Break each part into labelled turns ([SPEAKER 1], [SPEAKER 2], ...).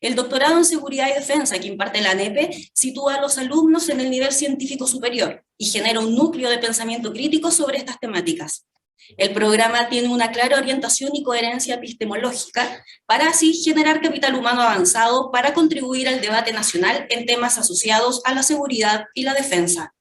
[SPEAKER 1] El doctorado en Seguridad y Defensa que imparte la ANEPE sitúa a los alumnos en el nivel científico superior y genera un núcleo de pensamiento crítico sobre estas temáticas. El programa tiene una clara orientación y coherencia epistemológica para así generar capital humano avanzado para contribuir al debate nacional en temas asociados a la seguridad y la defensa.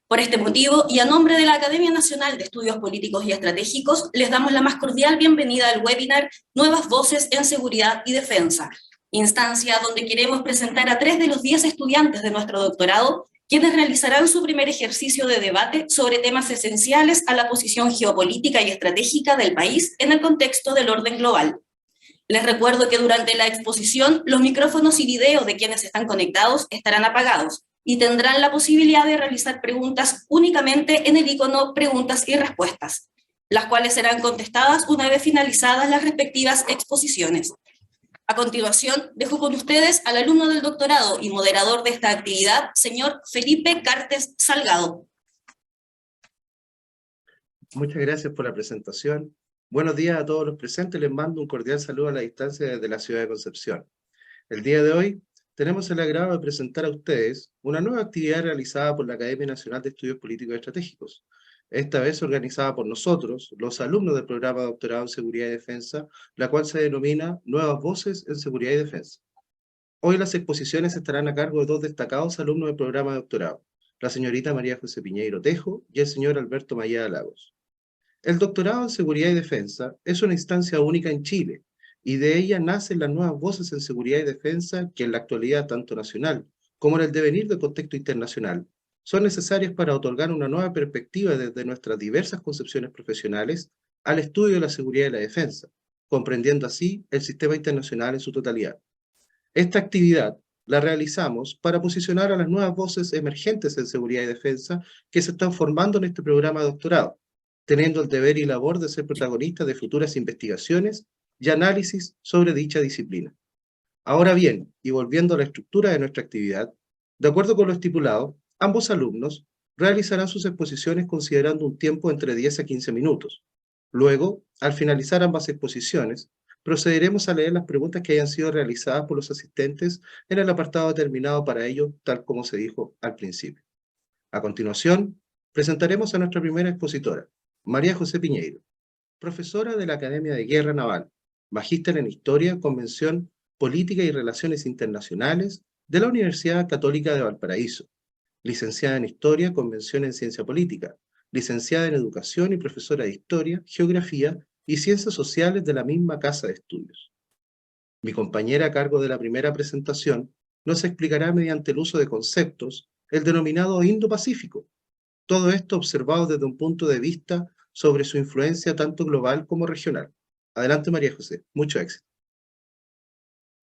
[SPEAKER 1] Por este motivo, y a nombre de la Academia Nacional de Estudios Políticos y Estratégicos, les damos la más cordial bienvenida al webinar Nuevas Voces en Seguridad y Defensa, instancia donde queremos presentar a 3 de los 10 estudiantes de nuestro doctorado, quienes realizarán su primer ejercicio de debate sobre temas esenciales a la posición geopolítica y estratégica del país en el contexto del orden global. Les recuerdo que durante la exposición, los micrófonos y videos de quienes están conectados estarán apagados y tendrán la posibilidad de realizar preguntas únicamente en el icono Preguntas y Respuestas, las cuales serán contestadas una vez finalizadas las respectivas exposiciones. A continuación, dejo con ustedes al alumno del doctorado y moderador de esta actividad, señor Felipe Cartes Salgado.
[SPEAKER 2] Muchas gracias por la presentación. Buenos días a todos los presentes. Les mando un cordial saludo a la distancia desde la ciudad de Concepción. El día de hoy tenemos el agrado de presentar a ustedes una nueva actividad realizada por la Academia Nacional de Estudios Políticos y Estratégicos, esta vez organizada por nosotros, los alumnos del programa de doctorado en Seguridad y Defensa, la cual se denomina Nuevas Voces en Seguridad y Defensa. Hoy las exposiciones estarán a cargo de 2 destacados alumnos del programa de doctorado, la señorita María José Piñeiro Tejo y el señor Alberto Mayada Lagos. El doctorado en Seguridad y Defensa es una instancia única en Chile, y de ella nacen las nuevas voces en seguridad y defensa que en la actualidad, tanto nacional como en el devenir del contexto internacional, son necesarias para otorgar una nueva perspectiva desde nuestras diversas concepciones profesionales al estudio de la seguridad y la defensa, comprendiendo así el sistema internacional en su totalidad. Esta actividad la realizamos para posicionar a las nuevas voces emergentes en seguridad y defensa que se están formando en este programa de doctorado, teniendo el deber y labor de ser protagonistas de futuras investigaciones y análisis sobre dicha disciplina. Ahora bien, y volviendo a la estructura de nuestra actividad, de acuerdo con lo estipulado, ambos alumnos realizarán sus exposiciones considerando un tiempo entre 10 a 15 minutos. Luego, al finalizar ambas exposiciones, procederemos a leer las preguntas que hayan sido realizadas por los asistentes en el apartado determinado para ello, tal como se dijo al principio. A continuación, presentaremos a nuestra primera expositora, María José Piñeiro, profesora de la Academia de Guerra Naval, magíster en Historia, Convención Política y Relaciones Internacionales de la Universidad Católica de Valparaíso, licenciada en Historia, Convención en Ciencia Política, licenciada en Educación y profesora de Historia, Geografía y Ciencias Sociales de la misma Casa de Estudios. Mi compañera a cargo de la primera presentación nos explicará mediante el uso de conceptos el denominado Indo-Pacífico, todo esto observado desde un punto de vista sobre su influencia tanto global como regional. Adelante, María José. Mucho éxito.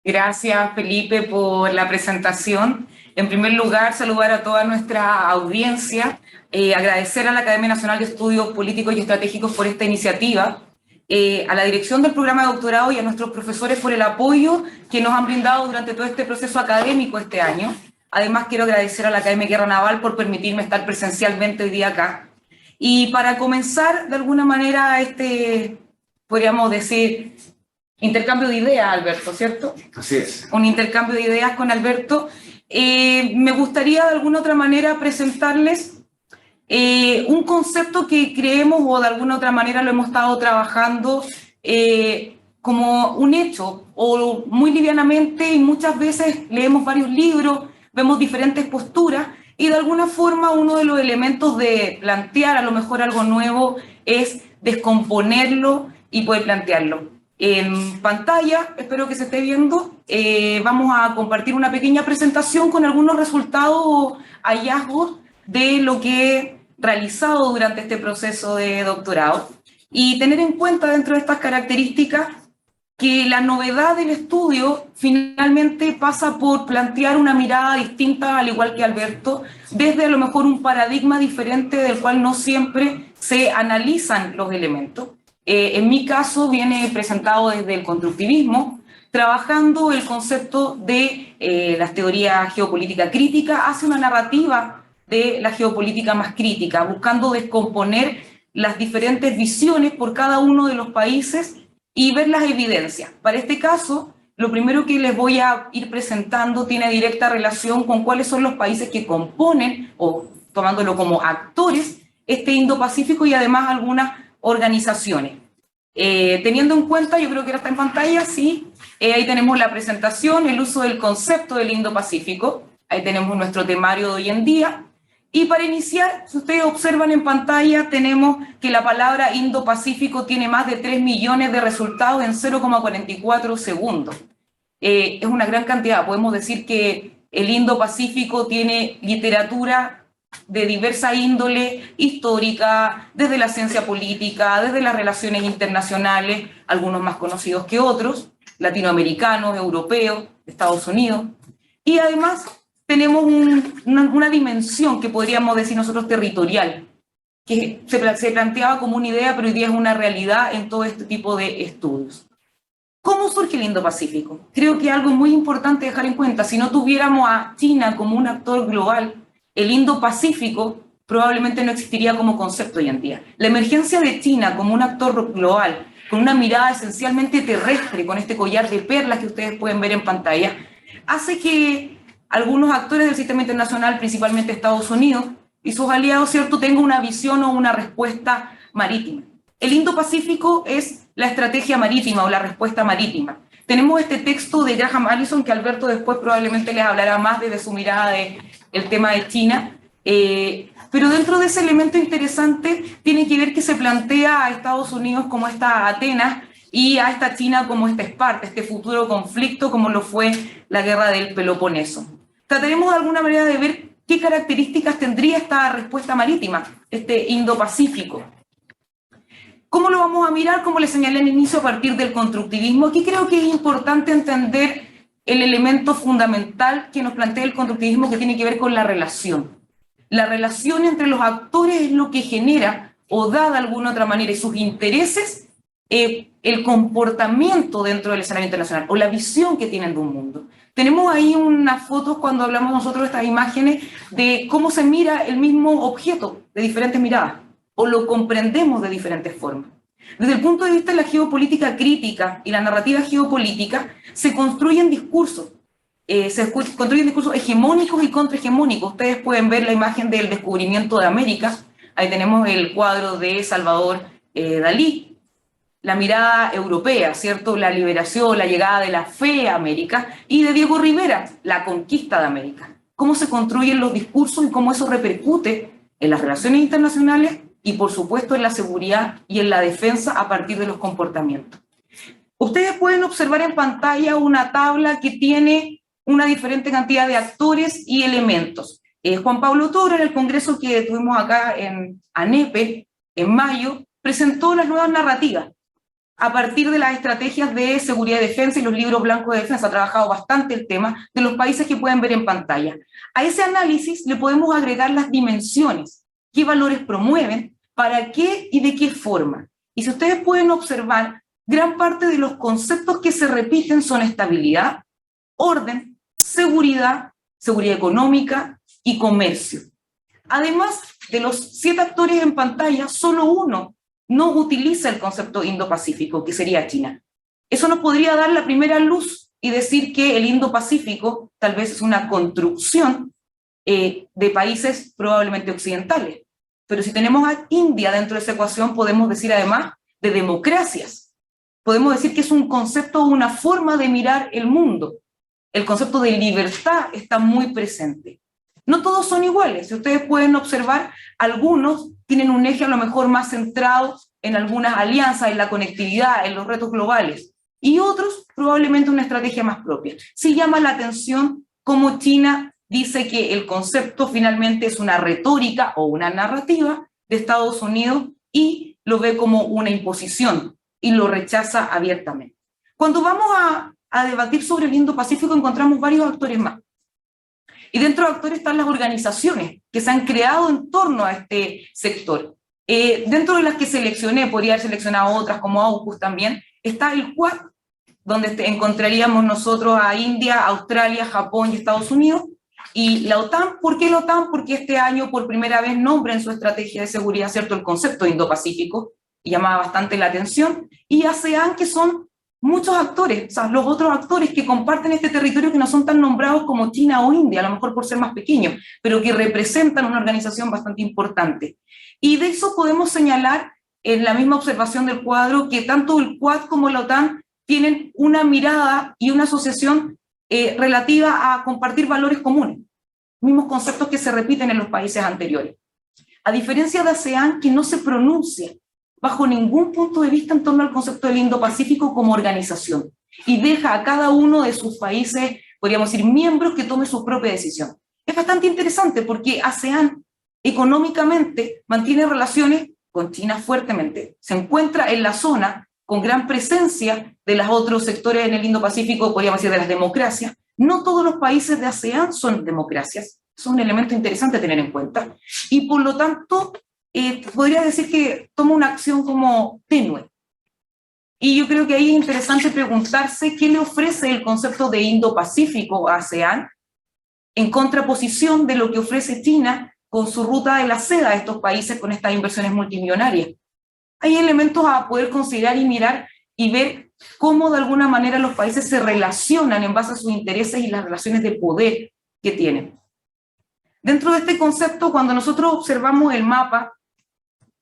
[SPEAKER 3] Gracias, Felipe, por la presentación. En primer lugar, saludar a toda nuestra audiencia, agradecer a la Academia Nacional de Estudios Políticos y Estratégicos por esta iniciativa, a la dirección del programa de doctorado y a nuestros profesores por el apoyo que nos han brindado durante todo este proceso académico este año. Además, quiero agradecer a la Academia de Guerra Naval por permitirme estar presencialmente hoy día acá. Y para comenzar, de alguna manera, podríamos decir, intercambio de ideas, Alberto, ¿cierto?
[SPEAKER 4] Así es.
[SPEAKER 3] Un intercambio de ideas con Alberto. Me gustaría de alguna otra manera presentarles un concepto que creemos o de alguna otra manera lo hemos estado trabajando como un hecho o muy livianamente, y muchas veces leemos varios libros, vemos diferentes posturas y de alguna forma uno de los elementos de plantear a lo mejor algo nuevo es descomponerlo y poder plantearlo. En pantalla, espero que se esté viendo, vamos a compartir una pequeña presentación con algunos resultados o hallazgos de lo que he realizado durante este proceso de doctorado y tener en cuenta dentro de estas características que la novedad del estudio finalmente pasa por plantear una mirada distinta, al igual que Alberto, desde a lo mejor un paradigma diferente del cual no siempre se analizan los elementos. En mi caso viene presentado desde el constructivismo, trabajando el concepto de las teorías geopolítica crítica hacia una narrativa de la geopolítica más crítica, buscando descomponer las diferentes visiones por cada uno de los países y ver las evidencias. Para este caso, lo primero que les voy a ir presentando tiene directa relación con cuáles son los países que componen, o tomándolo como actores, este Indo-Pacífico y además algunas organizaciones. Teniendo en cuenta, yo creo que ahora está en pantalla, sí, ahí tenemos la presentación, el uso del concepto del Indo-Pacífico, ahí tenemos nuestro temario de hoy en día, y para iniciar, si ustedes observan en pantalla, tenemos que la palabra Indo-Pacífico tiene más de 3 millones de resultados en 0,44 segundos. Es una gran cantidad, podemos decir que el Indo-Pacífico tiene literatura de diversa índole, histórica, desde la ciencia política, desde las relaciones internacionales, algunos más conocidos que otros, latinoamericanos, europeos, Estados Unidos, y además tenemos una dimensión que podríamos decir nosotros territorial, que se planteaba como una idea, pero hoy día es una realidad en todo este tipo de estudios. ¿Cómo surge el Indo-Pacífico? Creo que algo muy importante dejar en cuenta, si no tuviéramos a China como un actor global, el Indo-Pacífico probablemente no existiría como concepto hoy en día. La emergencia de China como un actor global, con una mirada esencialmente terrestre, con este collar de perlas que ustedes pueden ver en pantalla, hace que algunos actores del sistema internacional, principalmente Estados Unidos y sus aliados, ¿cierto?, tengan una visión o una respuesta marítima. El Indo-Pacífico es la estrategia marítima o la respuesta marítima. Tenemos este texto de Graham Allison, que Alberto después probablemente les hablará más desde su mirada del tema de China, pero dentro de ese elemento interesante tiene que ver que se plantea a Estados Unidos como esta Atenas y a esta China como esta Esparta, este futuro conflicto como lo fue la guerra del Peloponeso. Trataremos de alguna manera de ver qué características tendría esta respuesta marítima, este Indo-Pacífico. ¿Cómo lo vamos a mirar? Como les señalé al inicio, a partir del constructivismo. Aquí creo que es importante entender el elemento fundamental que nos plantea el constructivismo, que tiene que ver con la relación. La relación entre los actores es lo que genera o da de alguna otra manera y sus intereses el comportamiento dentro del escenario internacional o la visión que tienen de un mundo. Tenemos ahí unas fotos cuando hablamos nosotros de estas imágenes de cómo se mira el mismo objeto de diferentes miradas o lo comprendemos de diferentes formas. Desde el punto de vista de la geopolítica crítica y la narrativa geopolítica, se construyen discursos. Construyen discursos hegemónicos y contrahegemónicos. Ustedes pueden ver la imagen del descubrimiento de América. Ahí tenemos el cuadro de Salvador Dalí. La mirada europea, ¿cierto? La liberación, la llegada de la fe a América. Y de Diego Rivera, la conquista de América. Cómo se construyen los discursos y cómo eso repercute en las relaciones internacionales y, por supuesto, en la seguridad y en la defensa a partir de los comportamientos. Ustedes pueden observar en pantalla una tabla que tiene una diferente cantidad de actores y elementos. Juan Pablo Toro, en el congreso que tuvimos acá en ANEPE, en mayo, presentó las nuevas narrativas a partir de las estrategias de seguridad y defensa y los libros blancos de defensa. Ha trabajado bastante el tema de los países que pueden ver en pantalla. A ese análisis le podemos agregar las dimensiones, qué valores promueven, para qué y de qué forma. Y si ustedes pueden observar, gran parte de los conceptos que se repiten son estabilidad, orden, seguridad, seguridad económica y comercio. Además de los 7 actores en pantalla, solo uno no utiliza el concepto Indo-Pacífico, que sería China. Eso nos podría dar la primera luz y decir que el Indo-Pacífico tal vez es una construcción de países probablemente occidentales. Pero si tenemos a India dentro de esa ecuación, podemos decir además de democracias. Podemos decir que es un concepto o una forma de mirar el mundo. El concepto de libertad está muy presente. No todos son iguales. Si ustedes pueden observar, algunos tienen un eje a lo mejor más centrado en algunas alianzas, en la conectividad, en los retos globales, y otros probablemente una estrategia más propia. Sí llama la atención cómo China dice que el concepto finalmente es una retórica o una narrativa de Estados Unidos y lo ve como una imposición y lo rechaza abiertamente. Cuando vamos a debatir sobre el Indo-Pacífico encontramos varios actores más. Y dentro de actores están las organizaciones que se han creado en torno a este sector. Dentro de las que seleccioné, podría haber seleccionado otras como AUKUS también, está el Quad, donde encontraríamos nosotros a India, Australia, Japón y Estados Unidos. Y la OTAN, ¿por qué la OTAN? Porque este año por primera vez nombra en su estrategia de seguridad, ¿cierto?, el concepto Indo-Pacífico, y llamaba bastante la atención. Y ASEAN, que son muchos actores, o sea, los otros actores que comparten este territorio que no son tan nombrados como China o India, a lo mejor por ser más pequeños, pero que representan una organización bastante importante. Y de eso podemos señalar en la misma observación del cuadro que tanto el Quad como la OTAN tienen una mirada y una asociación relativa a compartir valores comunes, mismos conceptos que se repiten en los países anteriores. A diferencia de ASEAN, que no se pronuncia bajo ningún punto de vista en torno al concepto del Indo-Pacífico como organización, y deja a cada uno de sus países, podríamos decir, miembros que tome su propia decisión. Es bastante interesante porque ASEAN económicamente mantiene relaciones con China fuertemente, se encuentra en la zona con gran presencia de los otros sectores en el Indo-Pacífico, podríamos decir de las democracias. No todos los países de ASEAN son democracias, es un elemento interesante a tener en cuenta, y por lo tanto podría decir que toma una acción como tenue. Y yo creo que ahí es interesante preguntarse qué le ofrece el concepto de Indo-Pacífico a ASEAN en contraposición de lo que ofrece China con su ruta de la seda a estos países con estas inversiones multimillonarias. Hay elementos a poder considerar y mirar y ver cómo de alguna manera los países se relacionan en base a sus intereses y las relaciones de poder que tienen. Dentro de este concepto, cuando nosotros observamos el mapa,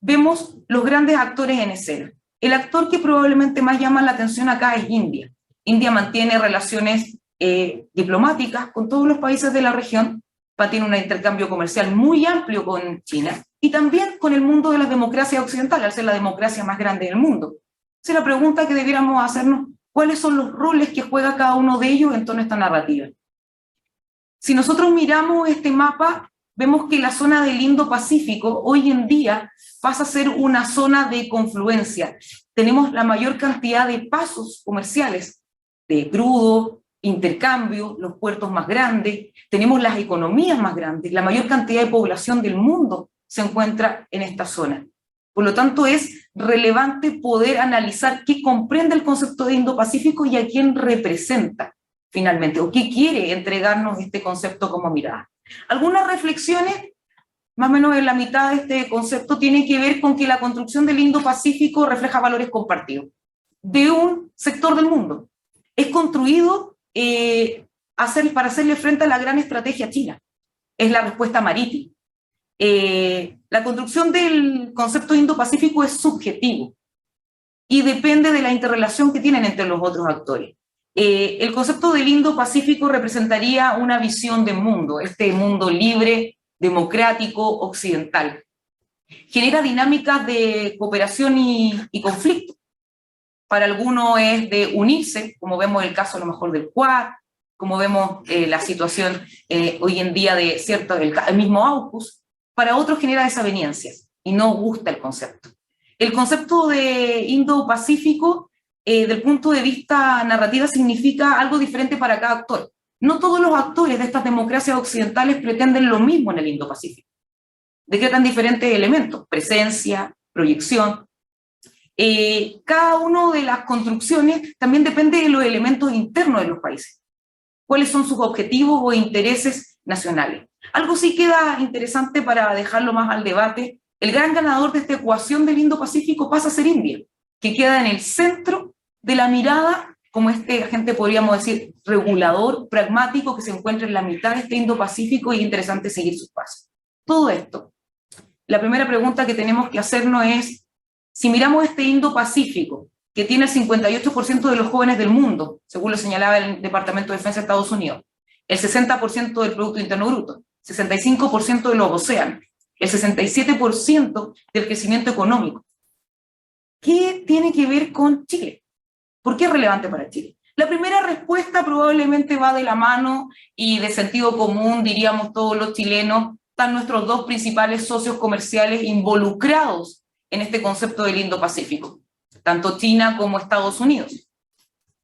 [SPEAKER 3] vemos los grandes actores en escena. El actor que probablemente más llama la atención acá es India. India mantiene relaciones diplomáticas con todos los países de la región, tiene un intercambio comercial muy amplio con China y también con el mundo de las democracias occidentales, al ser la democracia más grande del mundo. Esa es la pregunta que debiéramos hacernos: ¿cuáles son los roles que juega cada uno de ellos en torno a esta narrativa? Si nosotros miramos este mapa, vemos que la zona del Indo-Pacífico hoy en día pasa a ser una zona de confluencia. Tenemos la mayor cantidad de pasos comerciales, de crudo, intercambio, los puertos más grandes, tenemos las economías más grandes, la mayor cantidad de población del mundo se encuentra en esta zona. Por lo tanto, es relevante poder analizar qué comprende el concepto de Indo-Pacífico y a quién representa finalmente, o qué quiere entregarnos este concepto como mirada. Algunas reflexiones, más o menos en la mitad de este concepto, tienen que ver con que la construcción del Indo-Pacífico refleja valores compartidos de un sector del mundo. Es construido para hacerle frente a la gran estrategia china. Es la respuesta marítima. La construcción del concepto Indo-Pacífico es subjetivo y depende de la interrelación que tienen entre los otros actores. El concepto del Indo-Pacífico representaría una visión de mundo, este mundo libre, democrático, occidental. Genera dinámicas de cooperación y conflicto. Para algunos es de unirse, como vemos el caso a lo mejor del Quad, como vemos la situación hoy en día de el mismo AUKUS. Para otros genera desavenencias y no gusta el concepto. El concepto de Indo-Pacífico, del punto de vista narrativa, significa algo diferente para cada actor. No todos los actores de estas democracias occidentales pretenden lo mismo en el Indo-Pacífico. Decretan diferentes elementos: presencia, proyección. Cada una de las construcciones también depende de los elementos internos de los países. ¿Cuáles son sus objetivos o intereses nacionales? Algo sí queda interesante para dejarlo más al debate: el gran ganador de esta ecuación del Indo-Pacífico pasa a ser India, que queda en el centro de la mirada, como este agente, podríamos decir, regulador, pragmático, que se encuentra en la mitad de este Indo-Pacífico, y es interesante seguir sus pasos. Todo esto, la primera pregunta que tenemos que hacernos es: si miramos este Indo-Pacífico, que tiene el 58% de los jóvenes del mundo, según lo señalaba el Departamento de Defensa de Estados Unidos, el 60% del Producto Interno Bruto, 65% de los océanos, el 67% del crecimiento económico, ¿qué tiene que ver con Chile? ¿Por qué es relevante para Chile? La primera respuesta probablemente va de la mano y de sentido común, diríamos todos los chilenos. Están nuestros dos principales socios comerciales involucrados en este concepto del Indo-Pacífico, tanto China como Estados Unidos.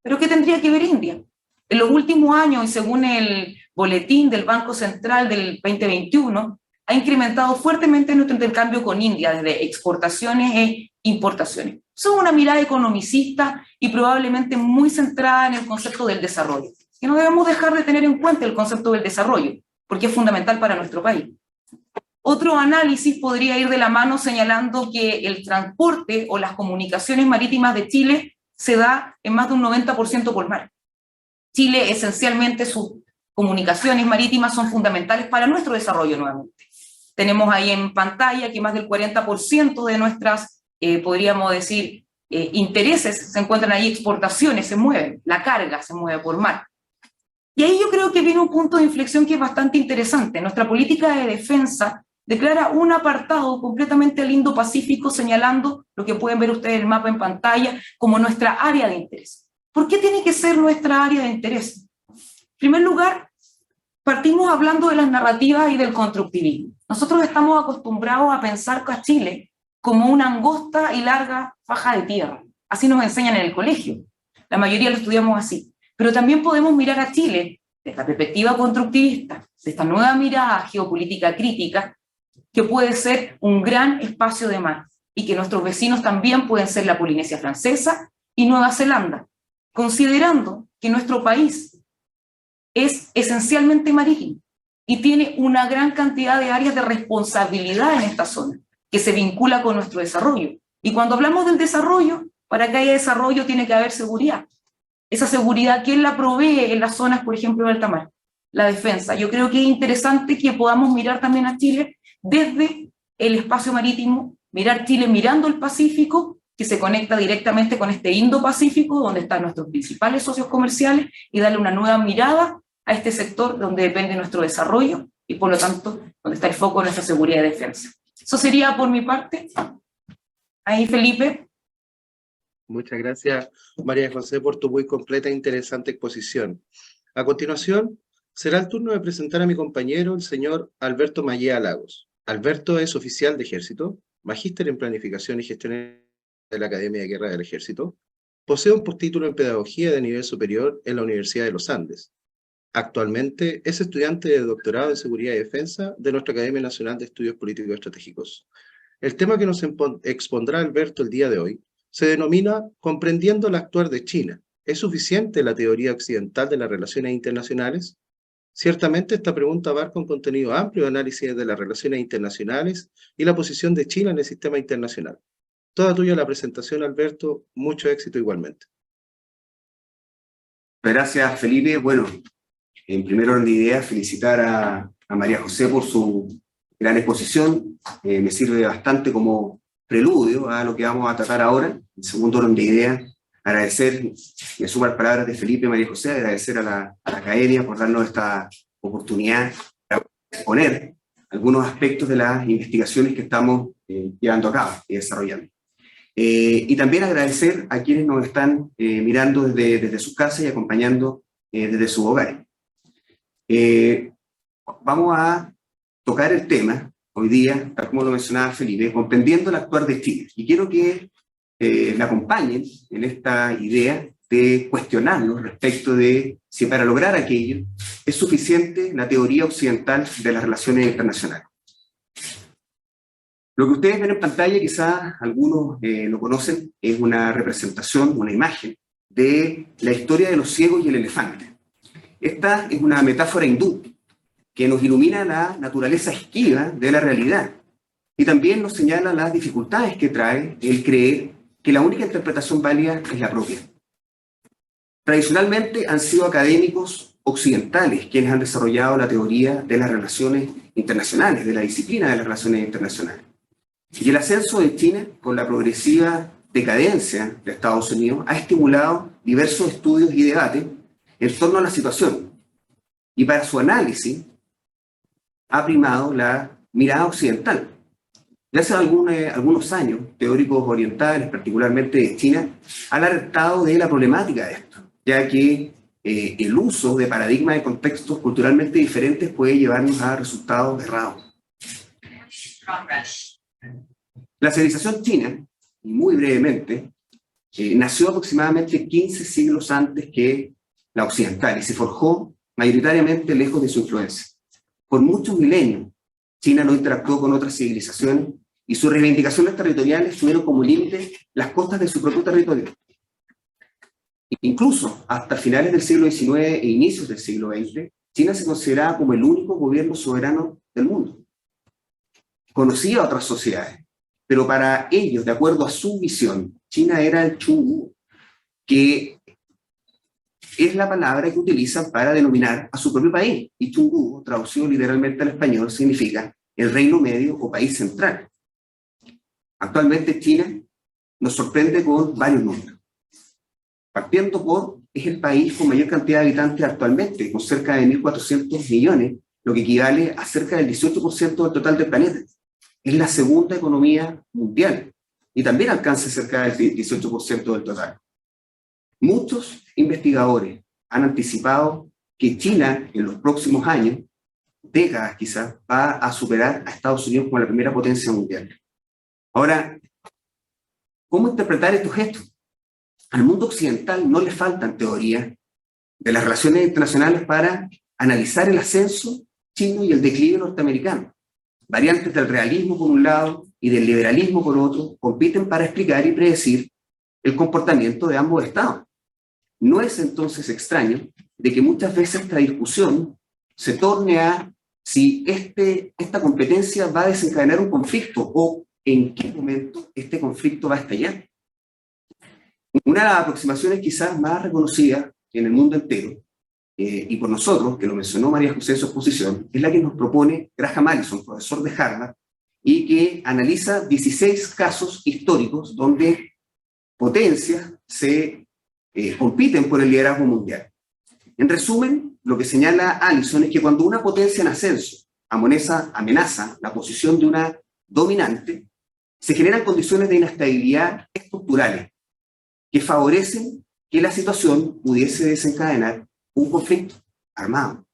[SPEAKER 3] ¿Pero qué tendría que ver India? En los últimos años, y según el boletín del Banco Central del 2021, ha incrementado fuertemente nuestro intercambio con India, desde exportaciones e importaciones. Son una mirada economicista y probablemente muy centrada en el concepto del desarrollo. Que no debemos dejar de tener en cuenta el concepto del desarrollo, porque es fundamental para nuestro país. Otro análisis podría ir de la mano señalando que el transporte o las comunicaciones marítimas de Chile se da en más de un 90% por mar. Chile, esencialmente, sus comunicaciones marítimas son fundamentales para nuestro desarrollo nuevamente. Tenemos ahí en pantalla que más del 40% de nuestras, podríamos decir, intereses se encuentran ahí, exportaciones se mueven, la carga se mueve por mar. Y ahí yo creo que viene un punto de inflexión que es bastante interesante. Nuestra política de defensa declara un apartado completamente al Indo-Pacífico, señalando lo que pueden ver ustedes en el mapa en pantalla como nuestra área de interés. ¿Por qué tiene que ser nuestra área de interés? En primer lugar, partimos hablando de las narrativas y del constructivismo. Nosotros estamos acostumbrados a pensar a Chile como una angosta y larga faja de tierra. Así nos enseñan en el colegio. La mayoría lo estudiamos así. Pero también podemos mirar a Chile desde la perspectiva constructivista, de esta nueva mirada geopolítica crítica, que puede ser un gran espacio de mar y que nuestros vecinos también pueden ser la Polinesia Francesa y Nueva Zelanda, considerando que nuestro país es esencialmente marítimo y tiene una gran cantidad de áreas de responsabilidad en esta zona, que se vincula con nuestro desarrollo. Y cuando hablamos del desarrollo, para que haya desarrollo tiene que haber seguridad. Esa seguridad, ¿quién la provee en las zonas, por ejemplo, de alta mar? La defensa. Yo creo que es interesante que podamos mirar también a Chile desde el espacio marítimo, mirar Chile mirando el Pacífico, que se conecta directamente con este Indo-Pacífico, donde están nuestros principales socios comerciales, y darle una nueva mirada a este sector donde depende nuestro desarrollo y, por lo tanto, donde está el foco de nuestra seguridad y defensa. Eso sería por mi parte. Ahí, Felipe.
[SPEAKER 2] Muchas gracias, María José, por tu muy completa e interesante exposición. A continuación, será el turno de presentar a mi compañero, el señor Alberto Mallea Lagos. Alberto es oficial de Ejército, magíster en Planificación y Gestión de la Academia de Guerra del Ejército, posee un postítulo en Pedagogía de nivel superior en la Universidad de los Andes. Actualmente es estudiante de doctorado en Seguridad y Defensa de nuestra Academia Nacional de Estudios Políticos Estratégicos. El tema que nos expondrá Alberto el día de hoy se denomina Comprendiendo el actuar de China. ¿Es suficiente la teoría occidental de las relaciones internacionales? Ciertamente esta pregunta abarca un contenido amplio de análisis de las relaciones internacionales y la posición de China en el sistema internacional. Toda tuya la presentación, Alberto. Mucho éxito igualmente.
[SPEAKER 4] Gracias, Felipe. Bueno, en primer orden de ideas, felicitar a María José por su gran exposición. Me sirve bastante como preludio a lo que vamos a tratar ahora. En segundo orden de ideas, agradecer, me sumo a las palabras de Felipe y María José, agradecer a la Academia por darnos esta oportunidad de exponer algunos aspectos de las investigaciones que estamos llevando a cabo y desarrollando. Y también agradecer a quienes nos están mirando desde sus casas y acompañando desde sus hogares. Vamos a tocar el tema hoy día, tal como lo mencionaba Felipe, comprendiendo el actuar de Chile. Y quiero que me acompañen en esta idea de cuestionarnos respecto de si para lograr aquello es suficiente la teoría occidental de las relaciones internacionales. Lo que ustedes ven en pantalla, quizás algunos lo conocen, es una representación, una imagen de la historia de los ciegos y el elefante. Esta es una metáfora hindú que nos ilumina la naturaleza esquiva de la realidad y también nos señala las dificultades que trae el creer que la única interpretación válida es la propia. Tradicionalmente han sido académicos occidentales quienes han desarrollado la teoría de las relaciones internacionales, de la disciplina de las relaciones internacionales. Y el ascenso de China, con la progresiva decadencia de Estados Unidos, ha estimulado diversos estudios y debates en torno a la situación. Y para su análisis ha primado la mirada occidental. Ya hace algunos años, teóricos orientales, particularmente de China, han alertado de la problemática de esto, ya que el uso de paradigmas de contextos culturalmente diferentes puede llevarnos a resultados errados. La civilización china, y muy brevemente, nació aproximadamente 15 siglos antes que la occidental y se forjó mayoritariamente lejos de su influencia. Por muchos milenios, China no interactuó con otras civilizaciones y sus reivindicaciones territoriales tuvieron como límite las costas de su propio territorio. Incluso hasta finales del siglo XIX e inicios del siglo XX, China se consideraba como el único gobierno soberano del mundo. Conocía otras sociedades, pero para ellos, de acuerdo a su visión, China era el Chungú, que es la palabra que utilizan para denominar a su propio país. Y Chungu, traducido literalmente al español, significa el Reino Medio o país central. Actualmente China nos sorprende con varios números. Partiendo por, es el país con mayor cantidad de habitantes actualmente, con cerca de 1.400 millones, lo que equivale a cerca del 18% del total del planeta. Es la segunda economía mundial y también alcanza cerca del 18% del total. Muchos investigadores han anticipado que China en los próximos años, décadas quizás, va a superar a Estados Unidos como la primera potencia mundial. Ahora, ¿cómo interpretar estos gestos? Al mundo occidental no le faltan teorías de las relaciones internacionales para analizar el ascenso chino y el declive norteamericano. Variantes del realismo por un lado y del liberalismo por otro compiten para explicar y predecir el comportamiento de ambos estados. No es entonces extraño de que muchas veces esta discusión se torne a si esta competencia va a desencadenar un conflicto o en qué momento este conflicto va a estallar. Una de las aproximaciones quizás más reconocidas en el mundo entero, y por nosotros, que lo mencionó María José en su exposición, es la que nos propone Graham Allison, profesor de Harvard, y que analiza 16 casos históricos donde potencias se compiten por el liderazgo mundial. En resumen, lo que señala Allison es que cuando una potencia en ascenso amenaza la posición de una dominante, se generan condiciones de inestabilidad estructurales que favorecen que la situación pudiese desencadenar un conflicto armado.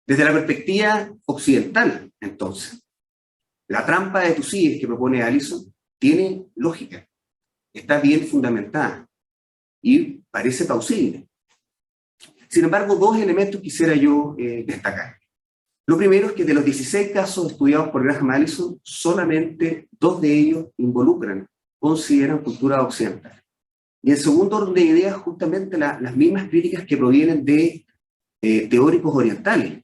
[SPEAKER 4] Desde la perspectiva occidental, entonces, la trampa de Tucídides que propone Allison tiene lógica, está bien fundamentada y parece plausible. Sin embargo, dos elementos quisiera yo destacar. Lo primero es que de los 16 casos estudiados por Graham Allison, solamente 2 de ellos consideran cultura occidental. Y en segundo orden de ideas, justamente las mismas críticas que provienen de teóricos orientales.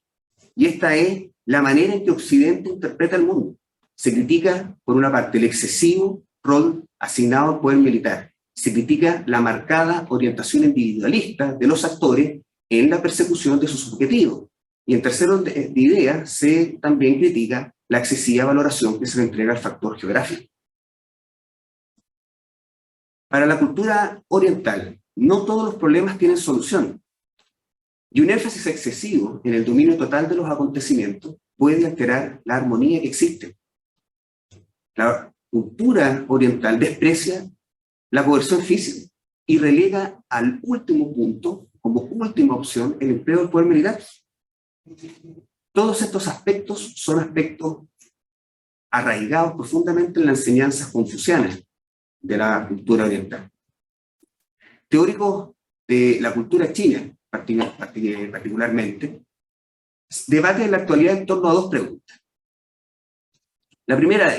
[SPEAKER 4] Y esta es la manera en que Occidente interpreta el mundo. Se critica, por una parte, el excesivo rol asignado al poder militar. Se critica la marcada orientación individualista de los actores en la persecución de sus objetivos. Y en tercer orden de ideas, se también critica la excesiva valoración que se le entrega al factor geográfico. Para la cultura oriental, no todos los problemas tienen solución. Y un énfasis excesivo en el dominio total de los acontecimientos puede alterar la armonía que existe. La cultura oriental desprecia la coerción física y relega al último punto, como última opción, el empleo del poder militar. Todos estos aspectos son aspectos arraigados profundamente en las enseñanzas confucianas de la cultura oriental. Teóricos de la cultura china, particularmente, debaten en la actualidad en torno a 2 preguntas. La primera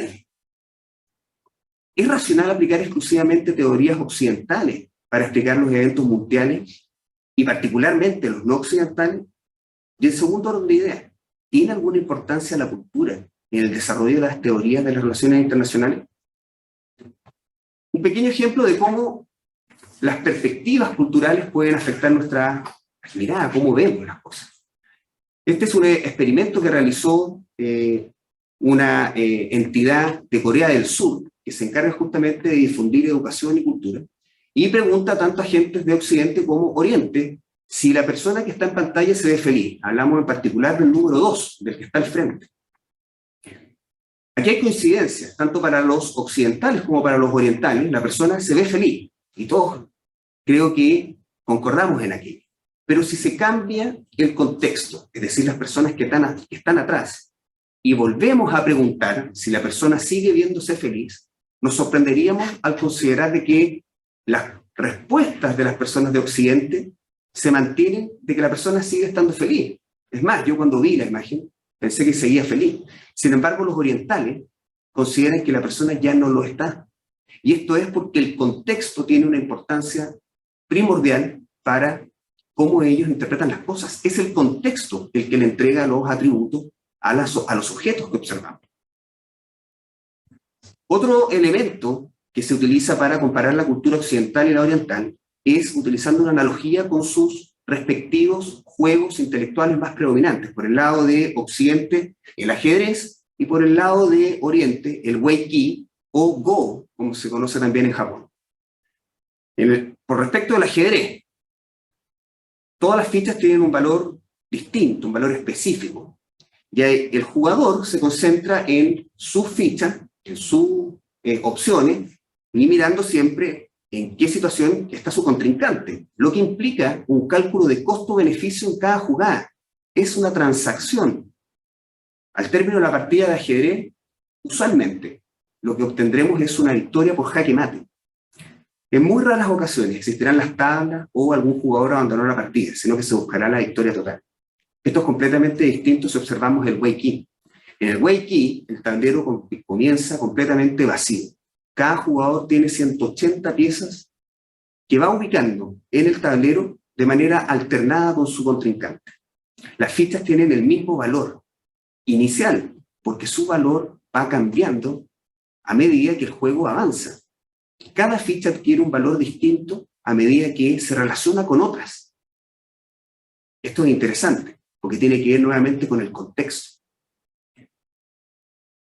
[SPEAKER 4] ¿es racional aplicar exclusivamente teorías occidentales para explicar los eventos mundiales y particularmente los no occidentales? Y en segundo orden de idea, ¿tiene alguna importancia la cultura en el desarrollo de las teorías de las relaciones internacionales? Un pequeño ejemplo de cómo las perspectivas culturales pueden afectar nuestra mirada, cómo vemos las cosas. Este es un experimento que realizó una entidad de Corea del Sur que se encarga justamente de difundir educación y cultura y pregunta tanto a agentes de Occidente como Oriente si la persona que está en pantalla se ve feliz. Hablamos en particular del número 2, del que está al frente. Aquí hay coincidencias, tanto para los occidentales como para los orientales. La persona se ve feliz, y todos creo que concordamos en aquello. Pero si se cambia el contexto, es decir, las personas que están atrás, y volvemos a preguntar si la persona sigue viéndose feliz, nos sorprenderíamos al considerar de que las respuestas de las personas de Occidente se mantienen de que la persona sigue estando feliz. Es más, yo cuando vi la imagen pensé que seguía feliz. Sin embargo, los orientales consideran que la persona ya no lo está. Y esto es porque el contexto tiene una importancia primordial para cómo ellos interpretan las cosas. Es el contexto el que le entrega los atributos a los objetos que observamos. Otro elemento que se utiliza para comparar la cultura occidental y la oriental es utilizando una analogía con sus respectivos juegos intelectuales más predominantes. Por el lado de Occidente, el ajedrez, y por el lado de Oriente, el Weiqi o Go, como se conoce también en Japón. Por respecto al ajedrez, todas las fichas tienen un valor distinto, un valor específico. Y el jugador se concentra en sus fichas, en sus opciones, y mirando siempre en qué situación está su contrincante, lo que implica un cálculo de costo-beneficio en cada jugada. Es una transacción. Al término de la partida de ajedrez, usualmente lo que obtendremos es una victoria por jaque mate. En muy raras ocasiones existirán las tablas o algún jugador abandonó la partida, sino que se buscará la victoria total. Esto es completamente distinto si observamos el Weiqi. En el Weiqi, el tablero comienza completamente vacío. Cada jugador tiene 180 piezas que va ubicando en el tablero de manera alternada con su contrincante. Las fichas tienen el mismo valor inicial, porque su valor va cambiando a medida que el juego avanza. Cada ficha adquiere un valor distinto a medida que se relaciona con otras. Esto es interesante, porque tiene que ver nuevamente con el contexto.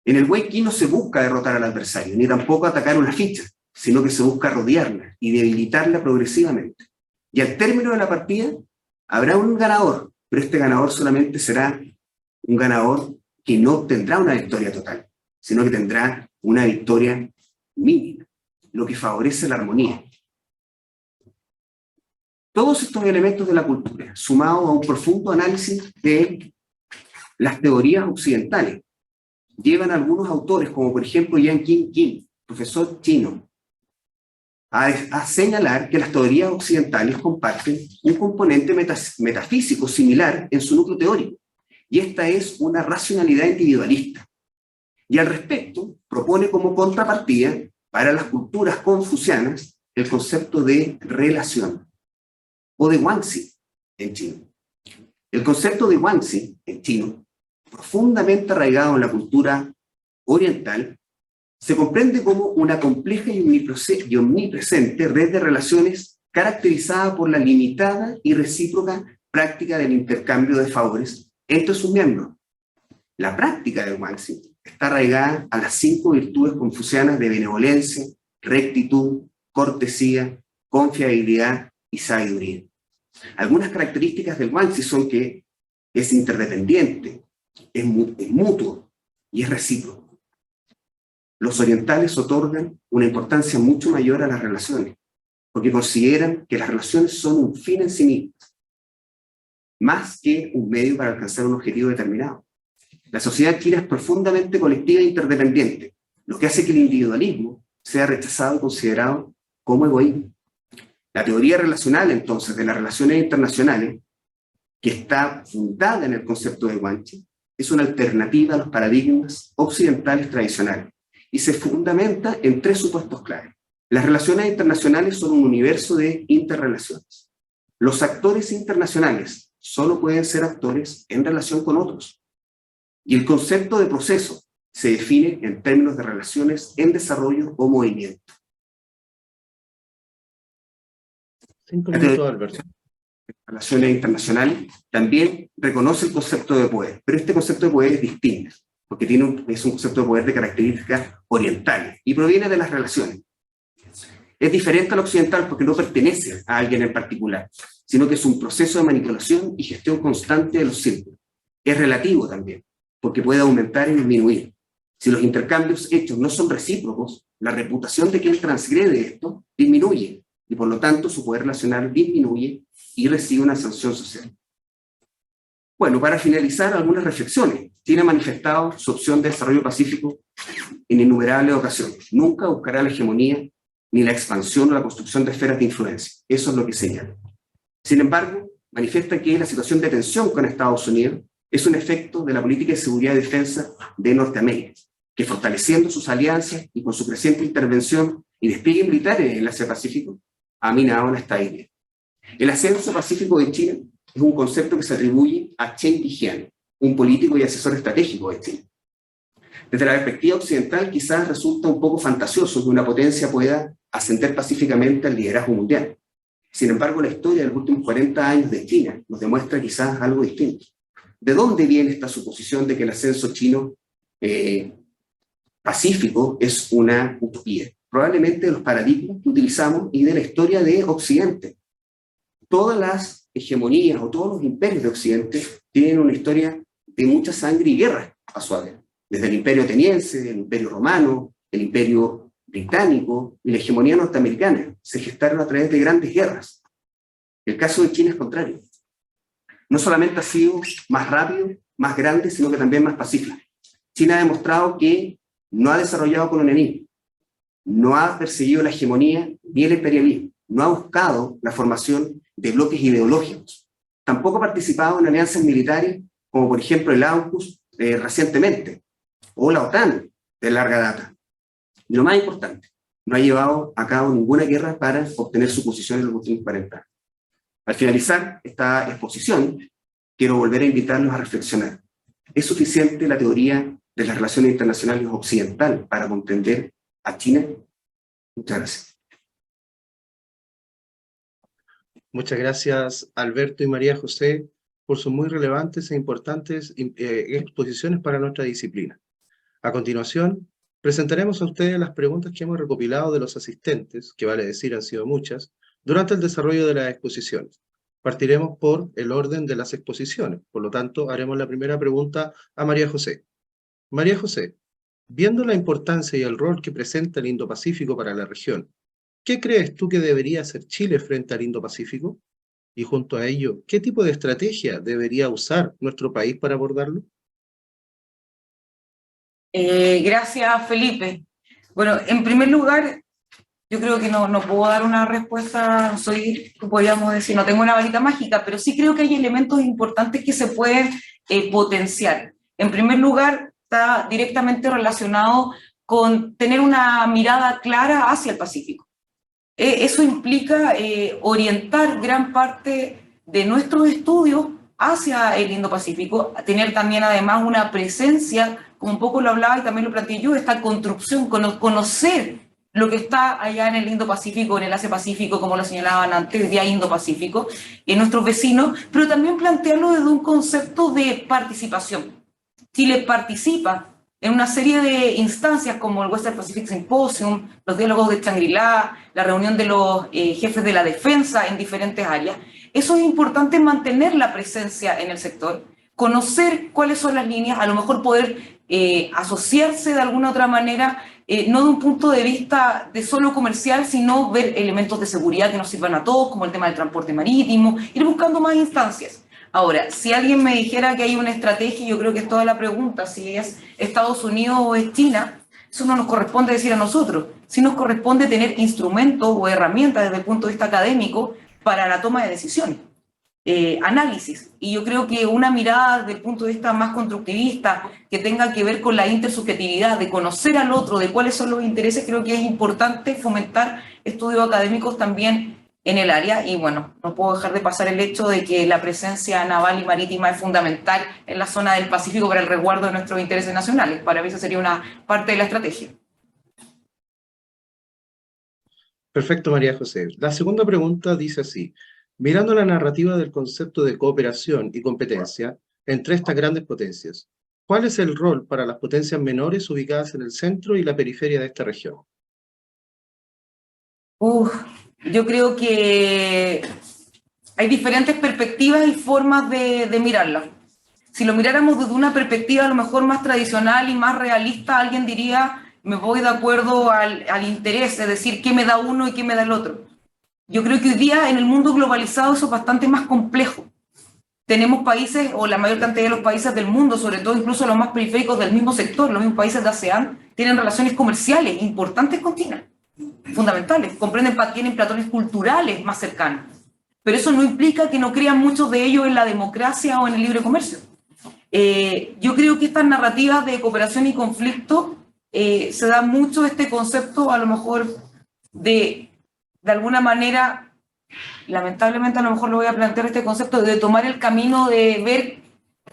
[SPEAKER 4] En el Weiqi no se busca derrotar al adversario, ni tampoco atacar una ficha, sino que se busca rodearla y debilitarla progresivamente. Y al término de la partida habrá un ganador, pero este ganador solamente será un ganador que no obtendrá una victoria total, sino que tendrá una victoria mínima, lo que favorece la armonía. Todos estos elementos de la cultura, sumados a un profundo análisis de las teorías occidentales, llevan a algunos autores, como por ejemplo Yang Kim, profesor chino, a señalar que las teorías occidentales comparten un componente metafísico similar en su núcleo teórico, y esta es una racionalidad individualista. Y al respecto, propone como contrapartida para las culturas confucianas el concepto de relación, o de Guanxi en chino. El concepto de Guanxi en chino, profundamente arraigado en la cultura oriental, se comprende como una compleja y omnipresente red de relaciones caracterizada por la limitada y recíproca práctica del intercambio de favores entre sus miembros. La práctica de Guanxi está arraigada a las 5 virtudes confucianas de benevolencia, rectitud, cortesía, confiabilidad y sabiduría. Algunas características del Guanxi son que es interdependiente, es mutuo y es recíproco. Los orientales otorgan una importancia mucho mayor a las relaciones, porque consideran que las relaciones son un fin en sí mismas, más que un medio para alcanzar un objetivo determinado. La sociedad china es profundamente colectiva e interdependiente, lo que hace que el individualismo sea rechazado y considerado como egoísmo. La teoría relacional, entonces, de las relaciones internacionales, que está fundada en el concepto de Guanxi, es una alternativa a los paradigmas occidentales tradicionales y se fundamenta en 3 supuestos claves. Las relaciones internacionales son un universo de interrelaciones. Los actores internacionales solo pueden ser actores en relación con otros. Y el concepto de proceso se define en términos de relaciones en desarrollo o movimiento.
[SPEAKER 2] 5 minutos, Alberto.
[SPEAKER 4] Relaciones internacionales también reconoce el concepto de poder, pero este concepto de poder es distinto, porque es un concepto de poder de características orientales y proviene de las relaciones. Es diferente al occidental porque no pertenece a alguien en particular, sino que es un proceso de manipulación y gestión constante de los círculos. Es relativo también, porque puede aumentar y disminuir. Si los intercambios hechos no son recíprocos, la reputación de quien transgrede esto disminuye, y por lo tanto su poder relacional disminuye y recibe una sanción social. Bueno, para finalizar, algunas reflexiones. China ha manifestado su opción de desarrollo pacífico en innumerables ocasiones. Nunca buscará la hegemonía ni la expansión o la construcción de esferas de influencia. Eso es lo que señala. Sin embargo, manifiesta que la situación de tensión con Estados Unidos es un efecto de la política de seguridad y defensa de Norteamérica, que fortaleciendo sus alianzas y con su creciente intervención y despliegue militar en el Asia-Pacífico, ha minado la estabilidad. El ascenso pacífico de China es un concepto que se atribuye a Chen Qijian, un político y asesor estratégico de China. Desde la perspectiva occidental, quizás resulta un poco fantasioso que una potencia pueda ascender pacíficamente al liderazgo mundial. Sin embargo, la historia de los últimos 40 años de China nos demuestra quizás algo distinto. ¿De dónde viene esta suposición de que el ascenso chino pacífico es una utopía? Probablemente de los paradigmas que utilizamos y de la historia de Occidente. Todas las hegemonías o todos los imperios de Occidente tienen una historia de mucha sangre y guerra a su haber. Desde el imperio ateniense, el imperio romano, el imperio británico y la hegemonía norteamericana se gestaron a través de grandes guerras. El caso de China es contrario. No solamente ha sido más rápido, más grande, sino que también más pacífico. China ha demostrado que no ha desarrollado colonialismo, no ha perseguido la hegemonía ni el imperialismo, no ha buscado la formación de bloques ideológicos, tampoco ha participado en alianzas militares como por ejemplo el AUKUS recientemente, o la OTAN de larga data. Y lo más importante, no ha llevado a cabo ninguna guerra para obtener su posición en los últimos 40 años. Al finalizar esta exposición, quiero volver a invitarlos a reflexionar. ¿Es suficiente la teoría de las relaciones internacionales occidental para comprender a China? Muchas gracias.
[SPEAKER 2] Muchas gracias, Alberto y María José, por sus muy relevantes e importantes exposiciones para nuestra disciplina. A continuación, presentaremos a ustedes las preguntas que hemos recopilado de los asistentes, que vale decir han sido muchas, durante el desarrollo de las exposiciones. Partiremos por el orden de las exposiciones, por lo tanto, haremos la primera pregunta a María José. María José, viendo la importancia y el rol que presenta el Indo-Pacífico para la región, ¿qué crees tú que debería hacer Chile frente al Indo-Pacífico? Y junto a ello, ¿qué tipo de estrategia debería usar nuestro país para abordarlo?
[SPEAKER 3] Gracias, Felipe. Bueno, en primer lugar, yo creo que no puedo dar una respuesta, podríamos decir, no tengo una varita mágica, pero sí creo que hay elementos importantes que se pueden potenciar. En primer lugar, está directamente relacionado con tener una mirada clara hacia el Pacífico. Eso implica orientar gran parte de nuestros estudios hacia el Indo-Pacífico, tener también además una presencia, como un poco lo hablaba y también lo planteé yo, esta construcción, conocer lo que está allá en el Indo-Pacífico, en el Asia-Pacífico, como lo señalaban antes, ya Indo-Pacífico, en nuestros vecinos, pero también plantearlo desde un concepto de participación. Chile participa en una serie de instancias como el Western Pacific Symposium, los diálogos de Shangri-La, la reunión de los jefes de la defensa en diferentes áreas. Eso es importante, mantener la presencia en el sector, conocer cuáles son las líneas, a lo mejor poder asociarse de alguna otra manera, no de un punto de vista de solo comercial, sino ver elementos de seguridad que nos sirvan a todos, como el tema del transporte marítimo, ir buscando más instancias. Ahora, si alguien me dijera que hay una estrategia, yo creo que es toda la pregunta, si es Estados Unidos o es China, eso no nos corresponde decir a nosotros, sí nos corresponde tener instrumentos o herramientas desde el punto de vista académico para la toma de decisiones, análisis. Y yo creo que una mirada desde el punto de vista más constructivista, que tenga que ver con la intersubjetividad, de conocer al otro, de cuáles son los intereses, creo que es importante fomentar estudios académicos también en el área. Y bueno, no puedo dejar de pasar el hecho de que la presencia naval y marítima es fundamental en la zona del Pacífico para el resguardo de nuestros intereses nacionales. Para mí esa sería una parte de la estrategia.
[SPEAKER 2] Perfecto, María José. La segunda pregunta dice así: mirando la narrativa del concepto de cooperación y competencia entre estas grandes potencias, ¿cuál es el rol para las potencias menores ubicadas en el centro y la periferia de esta región?
[SPEAKER 3] Yo creo que hay diferentes perspectivas y formas de mirarla. Si lo miráramos desde una perspectiva a lo mejor más tradicional y más realista, alguien diría, me voy de acuerdo al interés, es decir, qué me da uno y qué me da el otro. Yo creo que hoy día en el mundo globalizado eso es bastante más complejo. Tenemos países, o la mayor cantidad de los países del mundo, sobre todo incluso los más periféricos del mismo sector, los mismos países de ASEAN, tienen relaciones comerciales importantes con China, fundamentales, tienen patrones culturales más cercanos. Pero eso no implica que no crean muchos de ellos en la democracia o en el libre comercio. Yo creo que estas narrativas de cooperación y conflicto se da mucho este concepto, a lo mejor, de alguna manera, lamentablemente a lo mejor lo voy a plantear este concepto de tomar el camino de ver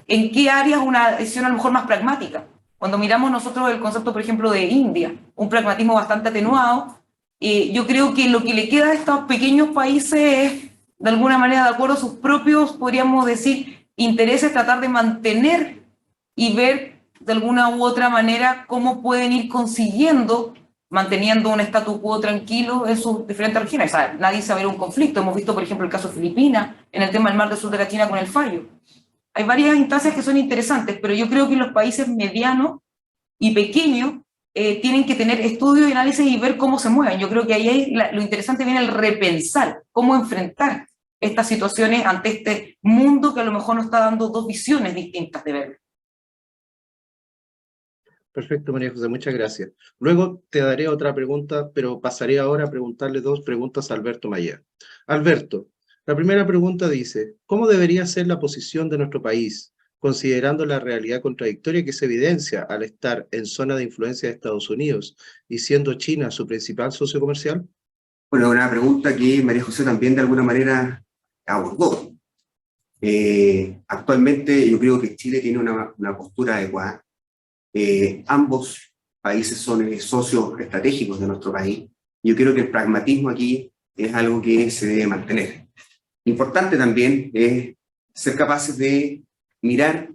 [SPEAKER 3] en qué áreas una decisión a lo mejor más pragmática. Cuando miramos nosotros el concepto, por ejemplo, de India, un pragmatismo bastante atenuado, yo creo que lo que le queda a estos pequeños países es, de alguna manera, de acuerdo a sus propios, podríamos decir, intereses, tratar de mantener y ver de alguna u otra manera cómo pueden ir consiguiendo, manteniendo un statu quo tranquilo en sus diferentes regiones. O sea, nadie sabe un conflicto. Hemos visto, por ejemplo, el caso de Filipinas, en el tema del mar del sur de la China con el fallo. Hay varias instancias que son interesantes, pero yo creo que los países medianos y pequeños tienen que tener estudio y análisis y ver cómo se mueven. Yo creo que ahí lo interesante viene el repensar, cómo enfrentar estas situaciones ante este mundo que a lo mejor nos está dando dos visiones distintas de verlo.
[SPEAKER 2] Perfecto, María José, muchas gracias. Luego te daré otra pregunta, pero pasaré ahora a preguntarle dos preguntas a Alberto Maya. Alberto, la primera pregunta dice, ¿cómo debería ser la posición de nuestro país, considerando la realidad contradictoria que se evidencia al estar en zona de influencia de Estados Unidos y siendo China su principal socio comercial?
[SPEAKER 4] Bueno, una pregunta que María José también de alguna manera abordó. Actualmente yo creo que Chile tiene una postura adecuada. Ambos países son socios estratégicos de nuestro país. Yo creo que el pragmatismo aquí es algo que se debe mantener. Importante también es ser capaces de mirar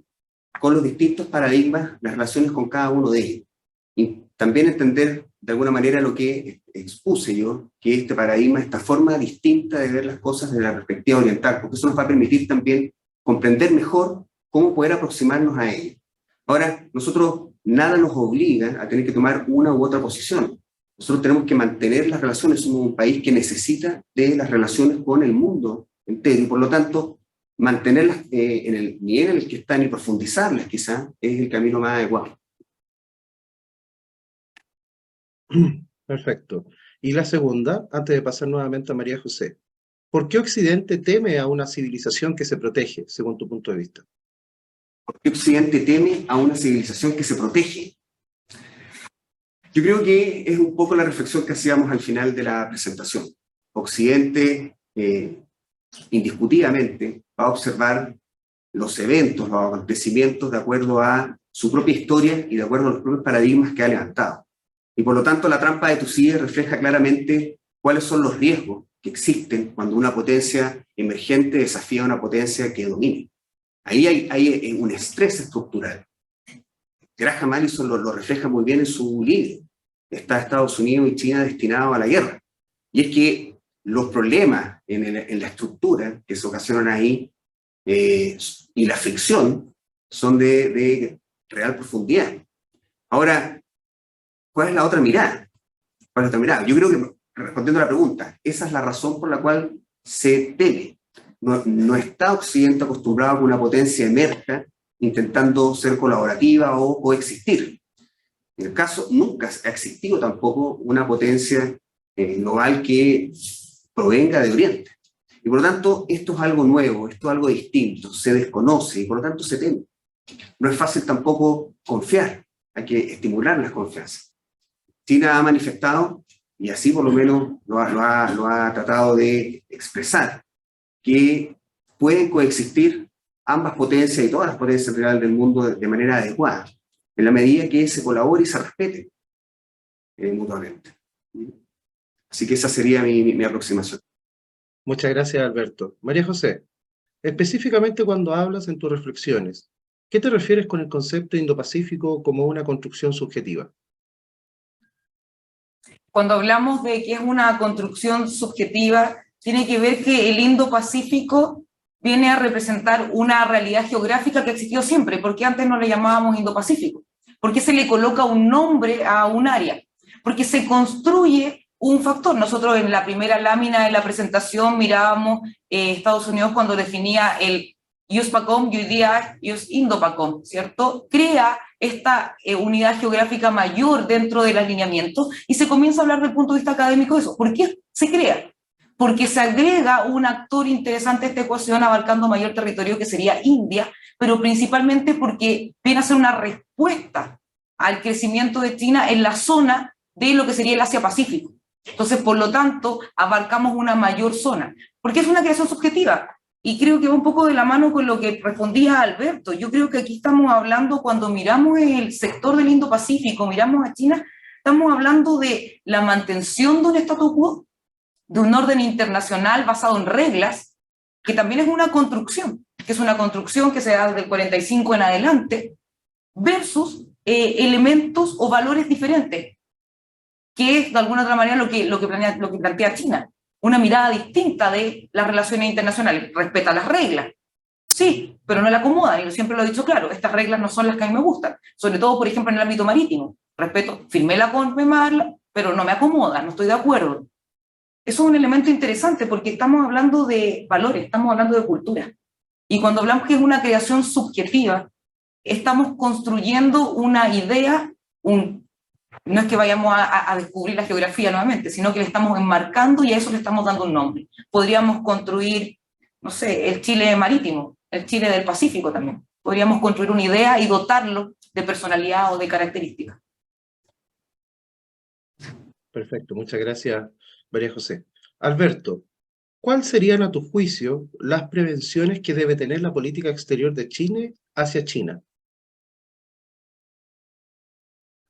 [SPEAKER 4] con los distintos paradigmas las relaciones con cada uno de ellos. Y también entender de alguna manera lo que expuse yo, que este paradigma, esta forma distinta de ver las cosas desde la perspectiva oriental, porque eso nos va a permitir también comprender mejor cómo poder aproximarnos a ellos. Ahora, nosotros nada nos obliga a tener que tomar una u otra posición. Nosotros tenemos que mantener las relaciones, somos un país que necesita de las relaciones con el mundo entero y por lo tanto mantenerlas en el nivel en el que están y profundizarlas quizá es el camino más adecuado.
[SPEAKER 2] Perfecto. Y la segunda, antes de pasar nuevamente a María José, ¿por qué Occidente teme a una civilización que se protege, según tu punto de vista?
[SPEAKER 4] ¿Por qué Occidente teme a una civilización que se protege? Yo creo que es un poco la reflexión que hacíamos al final de la presentación. Occidente, indiscutidamente, va a observar los eventos, los acontecimientos de acuerdo a su propia historia y de acuerdo a los propios paradigmas que ha levantado. Y por lo tanto, la trampa de Tucídides refleja claramente cuáles son los riesgos que existen cuando una potencia emergente desafía a una potencia que domine. Ahí hay un estrés estructural. Graham Allison lo refleja muy bien en su libro. Está Estados Unidos y China destinados a la guerra. Y es que los problemas en la estructura que se ocasionan ahí y la fricción son de real profundidad. Ahora, ¿cuál es la otra mirada? ¿Cuál es la otra mirada? Yo creo que, respondiendo a la pregunta, esa es la razón por la cual se teme. No está Occidente acostumbrado a que una potencia emerja intentando ser colaborativa o coexistir. En el caso, nunca ha existido tampoco una potencia global que provenga de Oriente. Y por lo tanto, esto es algo nuevo, esto es algo distinto, se desconoce y por lo tanto se teme. No es fácil tampoco confiar, hay que estimular las confianzas. China ha manifestado, y así por lo menos lo ha tratado de expresar, que pueden coexistir ambas potencias y todas las potencias reales del mundo de manera adecuada, en la medida que se colabore y se respete mutuamente. Así que esa sería mi aproximación.
[SPEAKER 2] Muchas gracias, Alberto. María José, específicamente cuando hablas en tus reflexiones, ¿qué te refieres con el concepto Indo-Pacífico como una construcción subjetiva?
[SPEAKER 3] Cuando hablamos de que es una construcción subjetiva, tiene que ver que el Indo-Pacífico viene a representar una realidad geográfica que existió siempre, porque antes no le llamábamos Indo-Pacífico, porque se le coloca un nombre a un área, porque se construye un factor. Nosotros en la primera lámina de la presentación mirábamos Estados Unidos cuando definía el USPACOM y hoy día Indo-PACOM, ¿cierto? Crea esta unidad geográfica mayor dentro del alineamiento y se comienza a hablar desde el punto de vista académico de eso. ¿Por qué se crea? Porque se agrega un actor interesante a esta ecuación abarcando mayor territorio que sería India, pero principalmente porque viene a ser una respuesta al crecimiento de China en la zona de lo que sería el Asia-Pacífico. Entonces, por lo tanto, abarcamos una mayor zona. ¿Por qué es una creación subjetiva? y creo que va un poco de la mano con lo que respondía Alberto. Yo creo que aquí estamos hablando, cuando miramos el sector del Indo-Pacífico, miramos a China, estamos hablando de la mantención de un statu quo, de un orden internacional basado en reglas, que también es una construcción, que se da desde el 45 en adelante, versus elementos o valores diferentes, que es de alguna otra manera lo que plantea China. Una mirada distinta de las relaciones internacionales. Respeta las reglas, sí, pero no la acomodan, y yo siempre lo he dicho claro, estas reglas no son las que a mí me gustan, sobre todo, por ejemplo, en el ámbito marítimo. Respeto, firmé la CONMEMAR, pero no me acomoda, no estoy de acuerdo. Eso es un elemento interesante porque estamos hablando de valores, estamos hablando de cultura. Y cuando hablamos que es una creación subjetiva, estamos construyendo una idea, no es que vayamos a descubrir la geografía nuevamente, sino que le estamos enmarcando y a eso le estamos dando un nombre. Podríamos construir, no sé, el Chile marítimo, el Chile del Pacífico también. Podríamos construir una idea y dotarlo de personalidad o de características.
[SPEAKER 2] Perfecto, muchas gracias, María José. Alberto, ¿cuáles serían a tu juicio las prevenciones que debe tener la política exterior de Chile hacia China?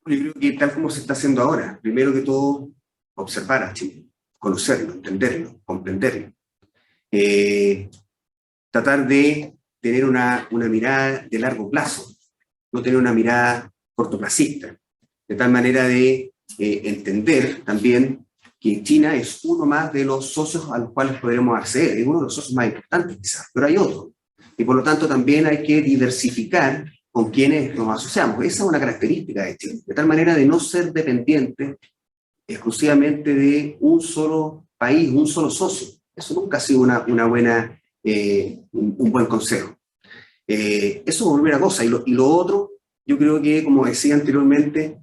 [SPEAKER 4] Yo creo que tal como se está haciendo ahora, primero que todo, observar a Chile, conocerlo, entenderlo, comprenderlo. Tratar de tener una mirada de largo plazo, no tener una mirada cortoplacista, de tal manera de entender también que China es uno más de los socios a los cuales podremos acceder, es uno de los socios más importantes quizás, pero hay otros. Y por lo tanto también hay que diversificar con quienes nos asociamos. Esa es una característica de Chile, de tal manera de no ser dependiente exclusivamente de un solo país, un solo socio. Eso nunca ha sido un buen consejo. Eso es una primera cosa. Y lo otro, yo creo que, como decía anteriormente,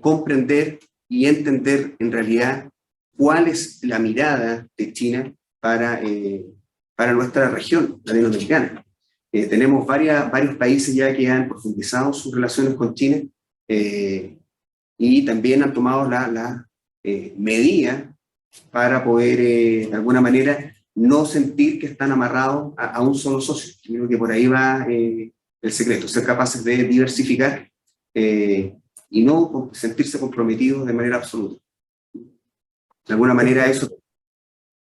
[SPEAKER 4] comprender y entender en realidad cuál es la mirada de China para nuestra región latinoamericana. Tenemos varios países ya que han profundizado sus relaciones con China y también han tomado la medida para poder, de alguna manera, no sentir que están amarrados a un solo socio. Yo creo que por ahí va el secreto, ser capaces de diversificar y no sentirse comprometidos de manera absoluta. De alguna manera eso,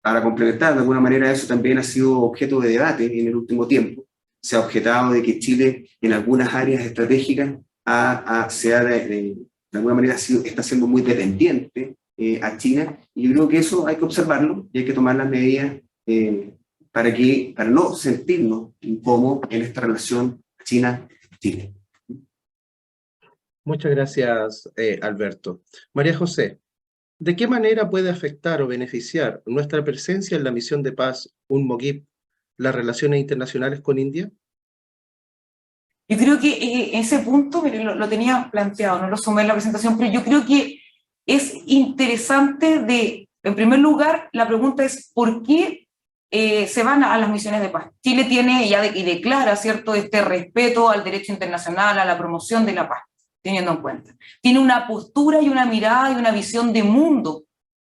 [SPEAKER 4] para complementar, de alguna manera eso también ha sido objeto de debate en el último tiempo. Se ha objetado de que Chile en algunas áreas estratégicas de alguna manera está siendo muy dependiente a China, y yo creo que eso hay que observarlo y hay que tomar las medidas para no sentirnos incómodos en esta relación China-Chile.
[SPEAKER 2] Muchas gracias, Alberto. María José, ¿de qué manera puede afectar o beneficiar nuestra presencia en la misión de paz UNMOGIP las relaciones internacionales con India?
[SPEAKER 3] Yo creo que ese punto lo tenía planteado, no lo sumé en la presentación, pero yo creo que es interesante en primer lugar, la pregunta es ¿por qué se van a las misiones de paz? Chile tiene y declara, ¿cierto?, este respeto al derecho internacional, a la promoción de la paz, teniendo en cuenta. Tiene una postura y una mirada y una visión de mundo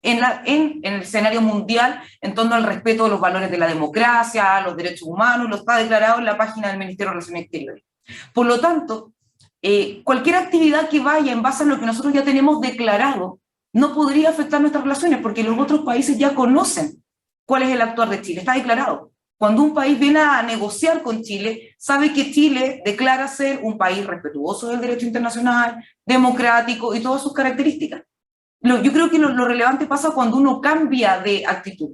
[SPEAKER 3] en el escenario mundial en torno al respeto de los valores de la democracia, los derechos humanos, lo está declarado en la página del Ministerio de Relaciones Exteriores. Por lo tanto, cualquier actividad que vaya en base a lo que nosotros ya tenemos declarado no podría afectar nuestras relaciones porque los otros países ya conocen cuál es el actuar de Chile, está declarado. Cuando un país viene a negociar con Chile, sabe que Chile declara ser un país respetuoso del derecho internacional, democrático y todas sus características. Yo creo que lo relevante pasa cuando uno cambia de actitud.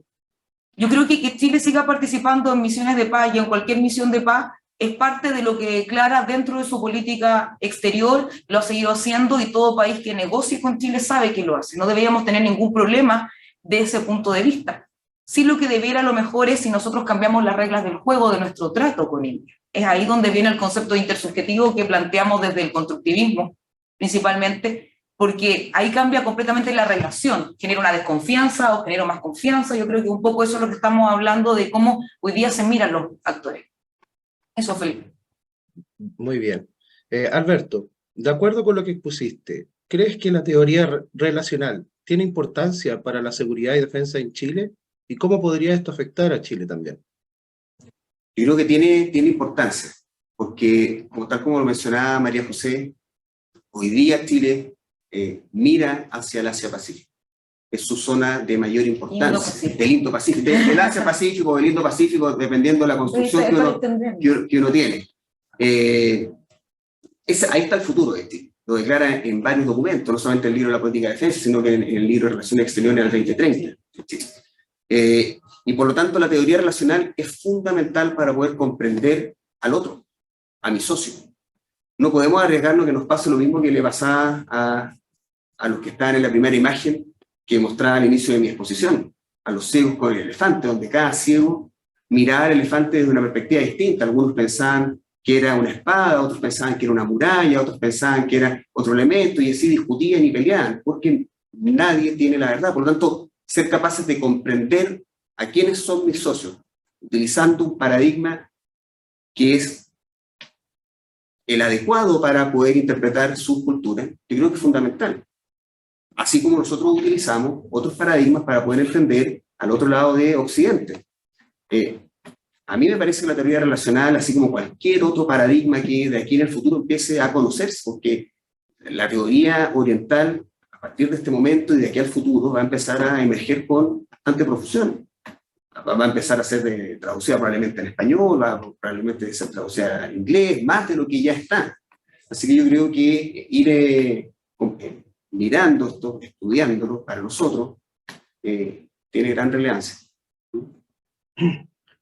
[SPEAKER 3] Yo creo que Chile siga participando en misiones de paz y en cualquier misión de paz es parte de lo que declara dentro de su política exterior, lo ha seguido haciendo y todo país que negocie con Chile sabe que lo hace. No deberíamos tener ningún problema de ese punto de vista. Sí, lo que debiera a lo mejor es si nosotros cambiamos las reglas del juego de nuestro trato con India. Es ahí donde viene el concepto intersubjetivo que planteamos desde el constructivismo, principalmente, porque ahí cambia completamente la relación, genera una desconfianza o genera más confianza. Yo creo que un poco eso es lo que estamos hablando de cómo hoy día se miran los actores. Eso, Felipe.
[SPEAKER 2] Muy bien. Alberto, de acuerdo con lo que expusiste, ¿crees que la teoría relacional tiene importancia para la seguridad y defensa en Chile? ¿Y cómo podría esto afectar a Chile también?
[SPEAKER 4] yo creo que tiene importancia, porque tal como lo mencionaba María José, hoy día Chile mira hacia el Asia-Pacífico. Es su zona de mayor importancia, del Indo-Pacífico, del Asia-Pacífico o del Indo-Pacífico, dependiendo de la construcción que uno tiene. Ahí está el futuro de Chile. Lo declara en varios documentos, no solamente en el libro de la política de defensa, sino que en el libro de Relaciones Exteriores al 2030. Y por lo tanto, la teoría relacional es fundamental para poder comprender al otro, a mi socio. No podemos arriesgarnos que nos pase lo mismo que le pasaba a los que estaban en la primera imagen que mostraba al inicio de mi exposición, a los ciegos con el elefante, donde cada ciego miraba al elefante desde una perspectiva distinta. Algunos pensaban que era una espada, otros pensaban que era una muralla, otros pensaban que era otro elemento, y así discutían y peleaban, porque nadie tiene la verdad. Por lo tanto, ser capaces de comprender a quiénes son mis socios, utilizando un paradigma que es el adecuado para poder interpretar su cultura, yo creo que es fundamental. Así como nosotros utilizamos otros paradigmas para poder entender al otro lado de Occidente. A mí me parece que la teoría relacional, así como cualquier otro paradigma que de aquí en el futuro empiece a conocerse, porque la teoría oriental, a partir de este momento y de aquí al futuro, va a empezar a emerger con bastante profusión. Va a empezar a ser traducida probablemente en español, va probablemente a ser traducida en inglés, más de lo que ya está. Así que yo creo que ir mirando esto, estudiándolo para nosotros, tiene gran relevancia.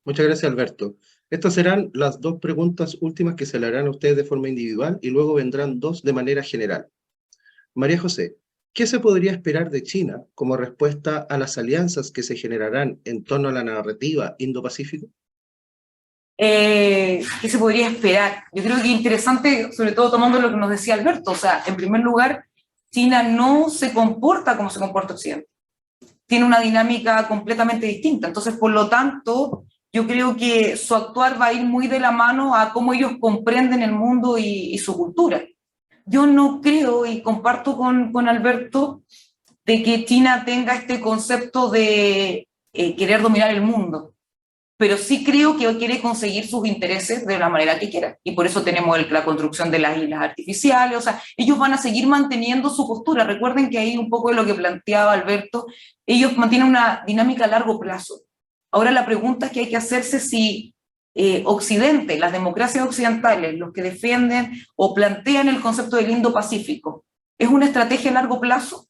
[SPEAKER 2] Muchas gracias, Alberto. Estas serán las dos preguntas últimas que se le harán a ustedes de forma individual y luego vendrán dos de manera general. María José, ¿qué se podría esperar de China como respuesta a las alianzas que se generarán en torno a la narrativa Indo-Pacífico?
[SPEAKER 3] ¿Qué se podría esperar? Yo creo que es interesante, sobre todo tomando lo que nos decía Alberto. O sea, en primer lugar, China no se comporta como se comporta Occidente. Tiene una dinámica completamente distinta. Entonces, por lo tanto, yo creo que su actuar va a ir muy de la mano a cómo ellos comprenden el mundo y su cultura. Yo no creo, y comparto con Alberto, de que China tenga este concepto de querer dominar el mundo, pero sí creo que quiere conseguir sus intereses de la manera que quiera, y por eso tenemos la construcción de las islas artificiales. O sea, ellos van a seguir manteniendo su postura. Recuerden que ahí un poco de lo que planteaba Alberto, ellos mantienen una dinámica a largo plazo. Ahora la pregunta que hay que hacerse es si Occidente, las democracias occidentales, los que defienden o plantean el concepto del Indo-Pacífico, ¿es una estrategia a largo plazo?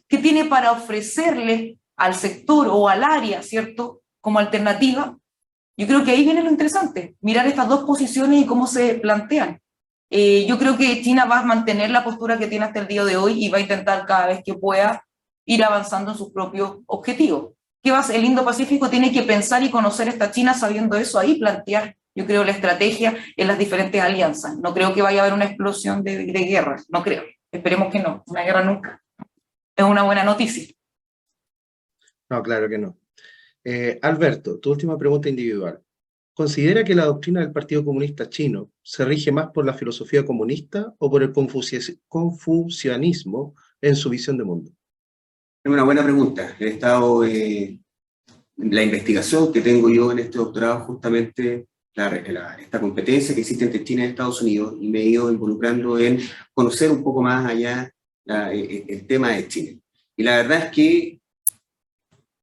[SPEAKER 3] ¿Qué tiene para ofrecerle al sector o al área, ¿cierto?, como alternativa? Yo creo que ahí viene lo interesante, mirar estas dos posiciones y cómo se plantean. Yo creo que China va a mantener la postura que tiene hasta el día de hoy y va a intentar cada vez que pueda ir avanzando en sus propios objetivos. ¿Qué va a hacer? El Indo-Pacífico tiene que pensar y conocer esta China sabiendo eso, ahí plantear, yo creo, la estrategia en las diferentes alianzas. No creo que vaya a haber una explosión de guerra, no creo. Esperemos que no, una guerra nunca. Es una buena noticia.
[SPEAKER 2] No, claro que no. Alberto, tu última pregunta individual. ¿Considera que la doctrina del Partido Comunista Chino se rige más por la filosofía comunista o por el confucianismo en su visión de mundo?
[SPEAKER 4] Es una buena pregunta. He estado, la investigación que tengo yo en este doctorado, justamente esta competencia que existe entre China y Estados Unidos, y me he ido involucrando en conocer un poco más allá el tema de China. Y la verdad es que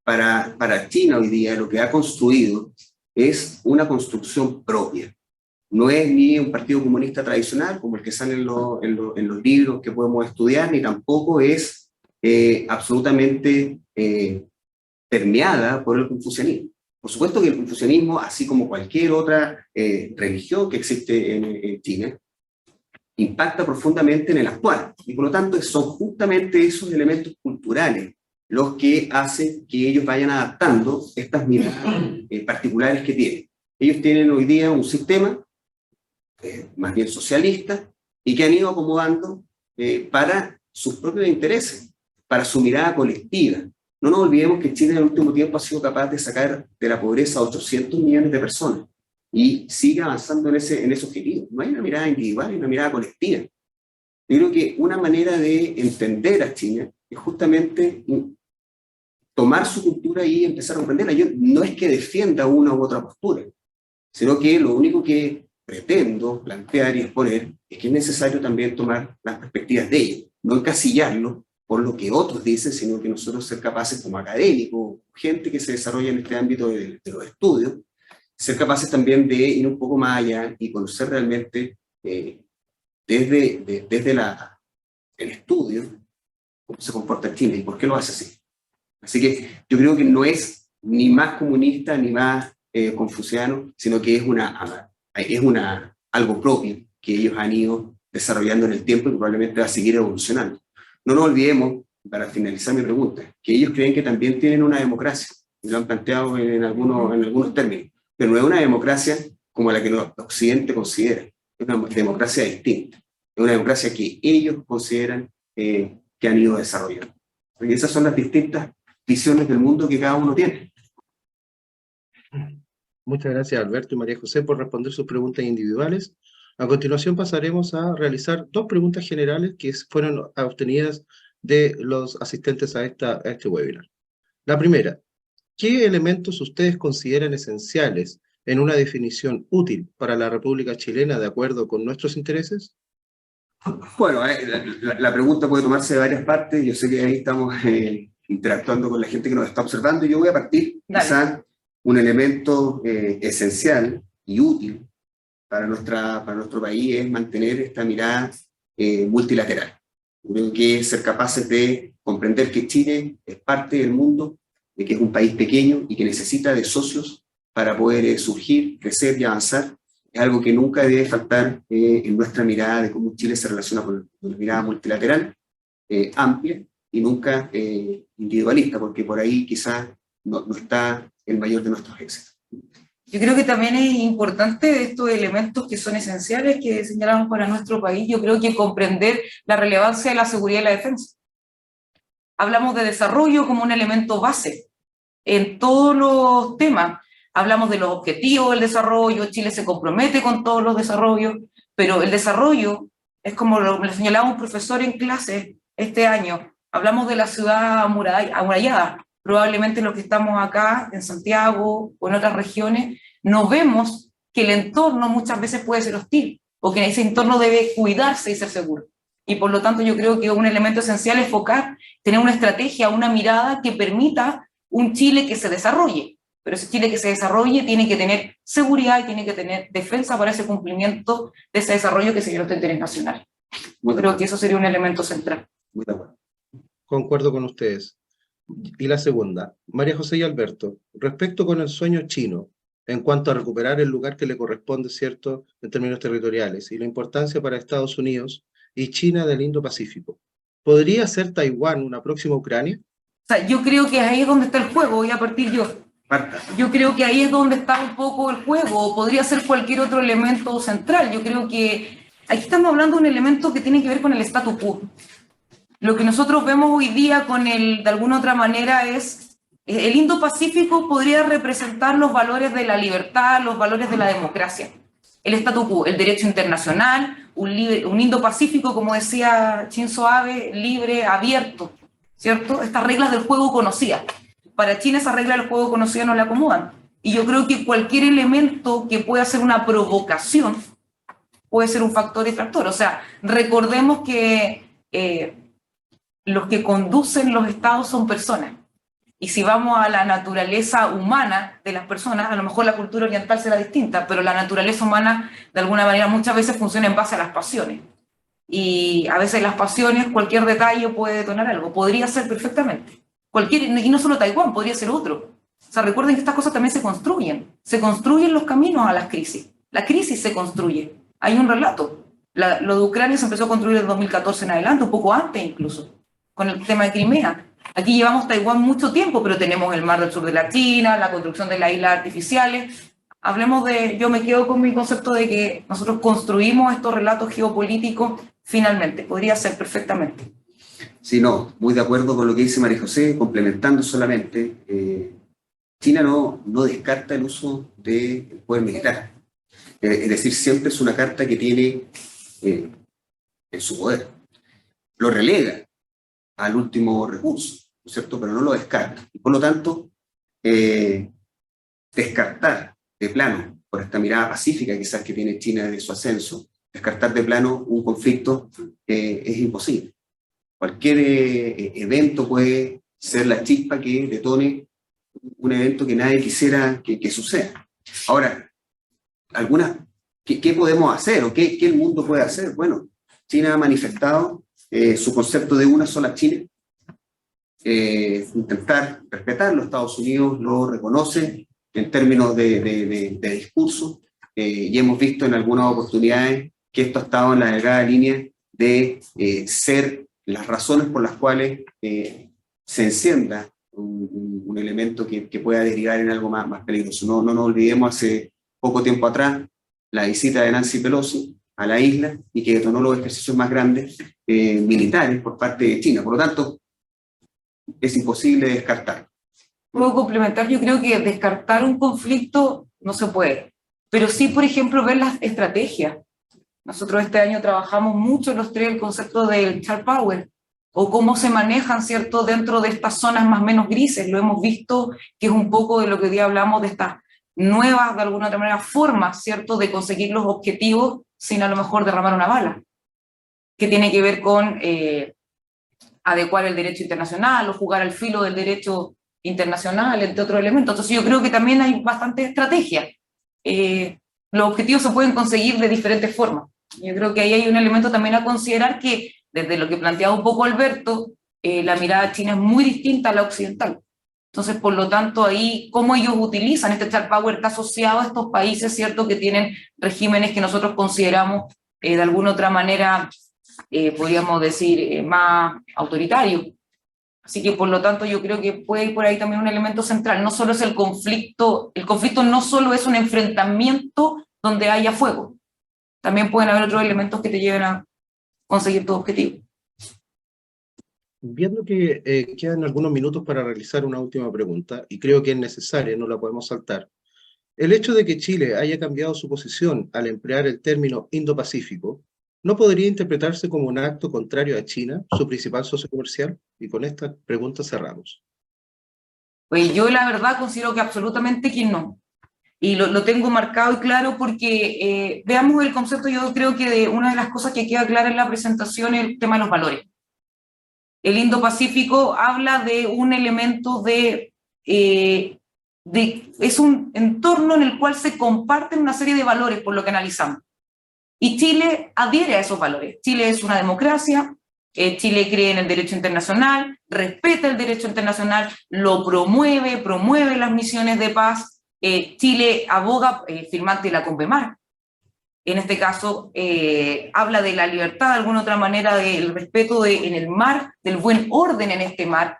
[SPEAKER 4] para China hoy día lo que ha construido es una construcción propia. No es ni un partido comunista tradicional, como el que sale en los libros que podemos estudiar, ni tampoco es absolutamente permeada por el confucianismo. Por supuesto que el confucianismo, así como cualquier otra religión que existe en China, impacta profundamente en el actual. Y por lo tanto son justamente esos elementos culturales los que hacen que ellos vayan adaptando estas miradas particulares que tienen. Ellos tienen hoy día un sistema más bien socialista y que han ido acomodando para sus propios intereses, para su mirada colectiva. No nos olvidemos que China en el último tiempo ha sido capaz de sacar de la pobreza a 800 millones de personas y sigue avanzando en ese objetivo. No hay una mirada individual, hay una mirada colectiva. Yo creo que una manera de entender a China es justamente tomar su cultura y empezar a comprenderla. Yo no es que defienda una u otra postura, sino que lo único que pretendo plantear y exponer es que es necesario también tomar las perspectivas de ellos, no encasillarlo por lo que otros dicen, sino que nosotros ser capaces como académicos, gente que se desarrolla en este ámbito de los estudios, ser capaces también de ir un poco más allá y conocer realmente desde el estudio cómo se comporta Chile y por qué lo hace así. Así que yo creo que no es ni más comunista ni más confuciano, sino que es algo propio que ellos han ido desarrollando en el tiempo y probablemente va a seguir evolucionando. No nos olvidemos, para finalizar mi pregunta, que ellos creen que también tienen una democracia, y lo han planteado en algunos términos, pero no es una democracia como la que Occidente considera, es una democracia distinta, es una democracia que ellos consideran que han ido desarrollando. Y esas son las distintas visiones del mundo que cada uno tiene.
[SPEAKER 2] Muchas gracias, Alberto y María José, por responder sus preguntas individuales. A continuación pasaremos a realizar dos preguntas generales que fueron obtenidas de los asistentes a este webinar. La primera, ¿qué elementos ustedes consideran esenciales en una definición útil para la República Chilena de acuerdo con nuestros intereses?
[SPEAKER 4] Bueno, la pregunta puede tomarse de varias partes. Yo sé que ahí estamos interactuando con la gente que nos está observando. Yo voy a partir, quizás, un elemento esencial y útil para nuestro país es mantener esta mirada multilateral. Creo que ser capaces de comprender que Chile es parte del mundo, de que es un país pequeño y que necesita de socios para poder surgir, crecer y avanzar, es algo que nunca debe faltar en nuestra mirada de cómo Chile se relaciona con una mirada multilateral, amplia y nunca individualista, porque por ahí quizás no está el mayor de nuestros éxitos.
[SPEAKER 3] Yo creo que también es importante estos elementos que son esenciales que señalamos para nuestro país. Yo creo que comprender la relevancia de la seguridad y la defensa. Hablamos de desarrollo como un elemento base en todos los temas. Hablamos de los objetivos del desarrollo, Chile se compromete con todos los desarrollos, pero el desarrollo es como lo señalaba un profesor en clase este año. Hablamos de la ciudad amurallada. Probablemente los que estamos acá en Santiago o en otras regiones, no vemos que el entorno muchas veces puede ser hostil, o que ese entorno debe cuidarse y ser seguro. Y por lo tanto yo creo que un elemento esencial es tener una estrategia, una mirada que permita un Chile que se desarrolle. Pero ese Chile que se desarrolle tiene que tener seguridad y tiene que tener defensa para ese cumplimiento de ese desarrollo que sería nuestro interés nacional. Yo creo que eso sería un elemento central.
[SPEAKER 4] Muy de acuerdo.
[SPEAKER 2] Concuerdo con ustedes. Y la segunda, María José y Alberto, respecto con el sueño chino, en cuanto a recuperar el lugar que le corresponde, ¿cierto?, en términos territoriales, y la importancia para Estados Unidos y China del Indo-Pacífico. ¿Podría ser Taiwán una próxima Ucrania?
[SPEAKER 3] O sea, yo creo que ahí es donde está el juego, voy a partir yo. Yo creo que ahí es donde está un poco el juego, o podría ser cualquier otro elemento central. Yo creo que aquí estamos hablando de un elemento que tiene que ver con el statu quo. Lo que nosotros vemos hoy día de alguna otra manera es, el Indo-Pacífico podría representar los valores de la libertad, los valores de la democracia. El statu quo, el derecho internacional, un Indo-Pacífico, como decía Shinzo Abe, libre, abierto, ¿cierto? Estas reglas del juego conocidas. Para China esas reglas del juego conocidas no le acomodan. Y yo creo que cualquier elemento que pueda ser una provocación puede ser un factor distractor. O sea, recordemos que los que conducen los estados son personas. Y si vamos a la naturaleza humana de las personas, a lo mejor la cultura oriental será distinta, pero la naturaleza humana, de alguna manera, muchas veces funciona en base a las pasiones. Y a veces las pasiones, cualquier detalle puede detonar algo. Podría ser perfectamente. Y no solo Taiwán, podría ser otro. O sea, recuerden que estas cosas también se construyen los caminos a las crisis. La crisis se construye. Hay un relato. Lo de Ucrania se empezó a construir en 2014 en adelante, un poco antes incluso, con el tema de Crimea. Aquí llevamos Taiwán mucho tiempo, pero tenemos el mar del sur de la China, la construcción de las islas artificiales. Yo me quedo con mi concepto de que nosotros construimos estos relatos geopolíticos finalmente. Podría ser perfectamente.
[SPEAKER 4] Sí, no, muy de acuerdo con lo que dice María José, complementando solamente, China no descarta el uso del poder militar. Es decir, siempre es una carta que tiene en su poder. Lo relega al último recurso, ¿no es cierto? Pero no lo descarta. Y por lo tanto, descartar de plano por esta mirada pacífica quizás que tiene China desde su ascenso, descartar de plano un conflicto es imposible. Cualquier evento puede ser la chispa que detone un evento que nadie quisiera que suceda. Ahora, ¿qué podemos hacer o qué el mundo puede hacer? Bueno, China ha manifestado su concepto de una sola China, intentar respetarlo. Estados Unidos lo reconoce en términos de discurso, y hemos visto en algunas oportunidades que esto ha estado en la delgada línea de ser las razones por las cuales se encienda un elemento que pueda derivar en algo más peligroso. No nos olvidemos hace poco tiempo atrás la visita de Nancy Pelosi a la isla y que detonó los ejercicios más grandes militares por parte de China. Por lo tanto, es imposible descartar.
[SPEAKER 3] Puedo complementar, yo creo que descartar un conflicto no se puede, pero sí, por ejemplo, ver las estrategias. Nosotros este año trabajamos mucho los tres el concepto del Sharp Power, o cómo se manejan, ¿cierto?, dentro de estas zonas más o menos grises. Lo hemos visto, que es un poco de lo que hoy día hablamos de estas nuevas, de alguna otra manera, formas, ¿cierto?, de conseguir los objetivos sin a lo mejor derramar una bala, que tiene que ver con adecuar el derecho internacional o jugar al filo del derecho internacional, entre otros elementos. Entonces yo creo que también hay bastante estrategia. Los objetivos se pueden conseguir de diferentes formas. Yo creo que ahí hay un elemento también a considerar que, desde lo que planteaba un poco Alberto, la mirada china es muy distinta a la occidental. Entonces, por lo tanto, ahí, cómo ellos utilizan este Sharp Power está asociado a estos países, ¿cierto?, que tienen regímenes que nosotros consideramos de alguna otra manera, podríamos decir, más autoritarios. Así que, por lo tanto, yo creo que puede ir por ahí también un elemento central. No solo es el conflicto no solo es un enfrentamiento donde haya fuego. También pueden haber otros elementos que te lleven a conseguir tu objetivo.
[SPEAKER 2] Viendo que quedan algunos minutos para realizar una última pregunta, y creo que es necesaria, no la podemos saltar. El hecho de que Chile haya cambiado su posición al emplear el término Indo-Pacífico, ¿no podría interpretarse como un acto contrario a China, su principal socio comercial? Y con esta pregunta cerramos.
[SPEAKER 3] Pues yo la verdad considero que absolutamente que no. Y lo tengo marcado y claro porque veamos el concepto. Yo creo que una de las cosas que queda clara en la presentación es el tema de los valores. El Indo-Pacífico habla de un elemento es un entorno en el cual se comparten una serie de valores, por lo que analizamos. Y Chile adhiere a esos valores. Chile es una democracia, Chile cree en el derecho internacional, respeta el derecho internacional, lo promueve las misiones de paz. Chile aboga, firmante de la CONVEMAR. En este caso, habla de la libertad, de alguna otra manera, del respeto en el mar, del buen orden en este mar.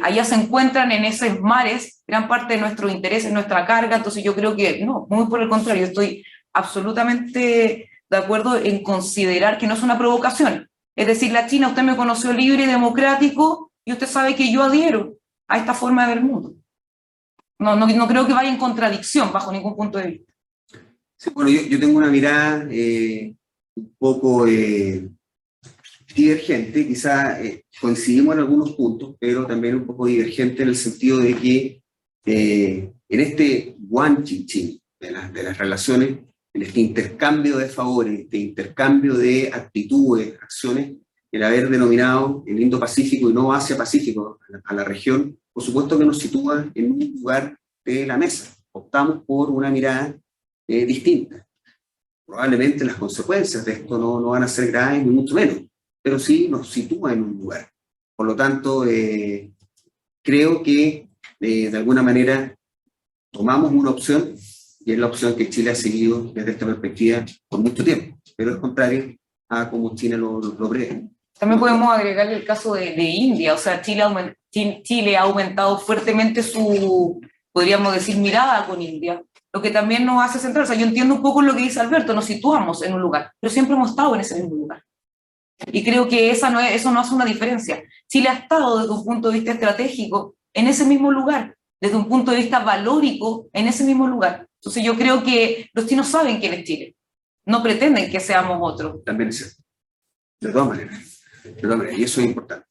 [SPEAKER 3] Allá se encuentran en esos mares gran parte de nuestros intereses, nuestra carga. Entonces yo creo que no, muy por el contrario, estoy absolutamente de acuerdo en considerar que no es una provocación. Es decir, la China, usted me conoció libre y democrático, y usted sabe que yo adhiero a esta forma de ver el mundo. No creo que vaya en contradicción bajo ningún punto de vista.
[SPEAKER 4] Sí, bueno, yo tengo una mirada un poco divergente, quizá coincidimos en algunos puntos, pero también un poco divergente en el sentido de que en este guanchichín de las relaciones, en este intercambio de favores, este intercambio de actitudes, acciones, el haber denominado el Indo-Pacífico y no Asia-Pacífico a la región, por supuesto que nos sitúa en un lugar de la mesa. Optamos por una mirada distinta. Probablemente las consecuencias de esto no van a ser graves ni mucho menos, pero sí nos sitúa en un lugar. Por lo tanto, creo que de alguna manera tomamos una opción, y es la opción que Chile ha seguido desde esta perspectiva por mucho tiempo, pero es contrario a como China lo prevé.
[SPEAKER 3] También podemos agregar el caso de India. O sea, Chile ha aumentado fuertemente su, podríamos decir, mirada con India, lo que también nos hace centrar. O sea, yo entiendo un poco lo que dice Alberto, nos situamos en un lugar, pero siempre hemos estado en ese mismo lugar. Y creo que eso no hace una diferencia. Chile ha estado desde un punto de vista estratégico en ese mismo lugar, desde un punto de vista valórico en ese mismo lugar. Entonces yo creo que los chinos saben quién es Chile, no pretenden que seamos otros.
[SPEAKER 4] También es cierto. De todas maneras, y eso es importante.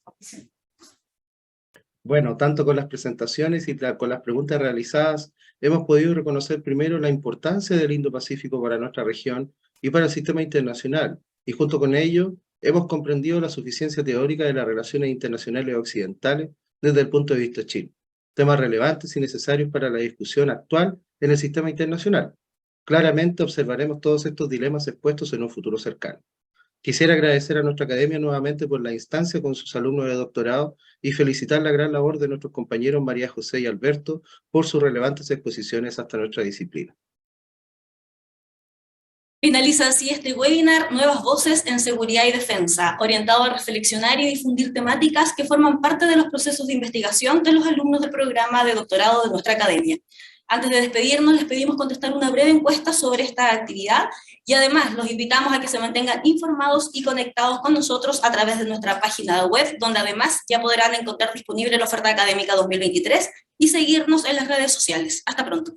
[SPEAKER 2] Bueno, tanto con las presentaciones y con las preguntas realizadas, hemos podido reconocer primero la importancia del Indo-Pacífico para nuestra región y para el sistema internacional, y junto con ello, hemos comprendido la suficiencia teórica de las relaciones internacionales occidentales desde el punto de vista chino, temas relevantes y necesarios para la discusión actual en el sistema internacional. Claramente observaremos todos estos dilemas expuestos en un futuro cercano. Quisiera agradecer a nuestra academia nuevamente por la instancia con sus alumnos de doctorado y felicitar la gran labor de nuestros compañeros María José y Alberto por sus relevantes exposiciones hasta nuestra disciplina.
[SPEAKER 1] Finaliza así este webinar Nuevas Voces en Seguridad y Defensa, orientado a reflexionar y difundir temáticas que forman parte de los procesos de investigación de los alumnos del programa de doctorado de nuestra academia. Antes de despedirnos, les pedimos contestar una breve encuesta sobre esta actividad y además los invitamos a que se mantengan informados y conectados con nosotros a través de nuestra página web, donde además ya podrán encontrar disponible la oferta académica 2023 y seguirnos en las redes sociales. Hasta pronto.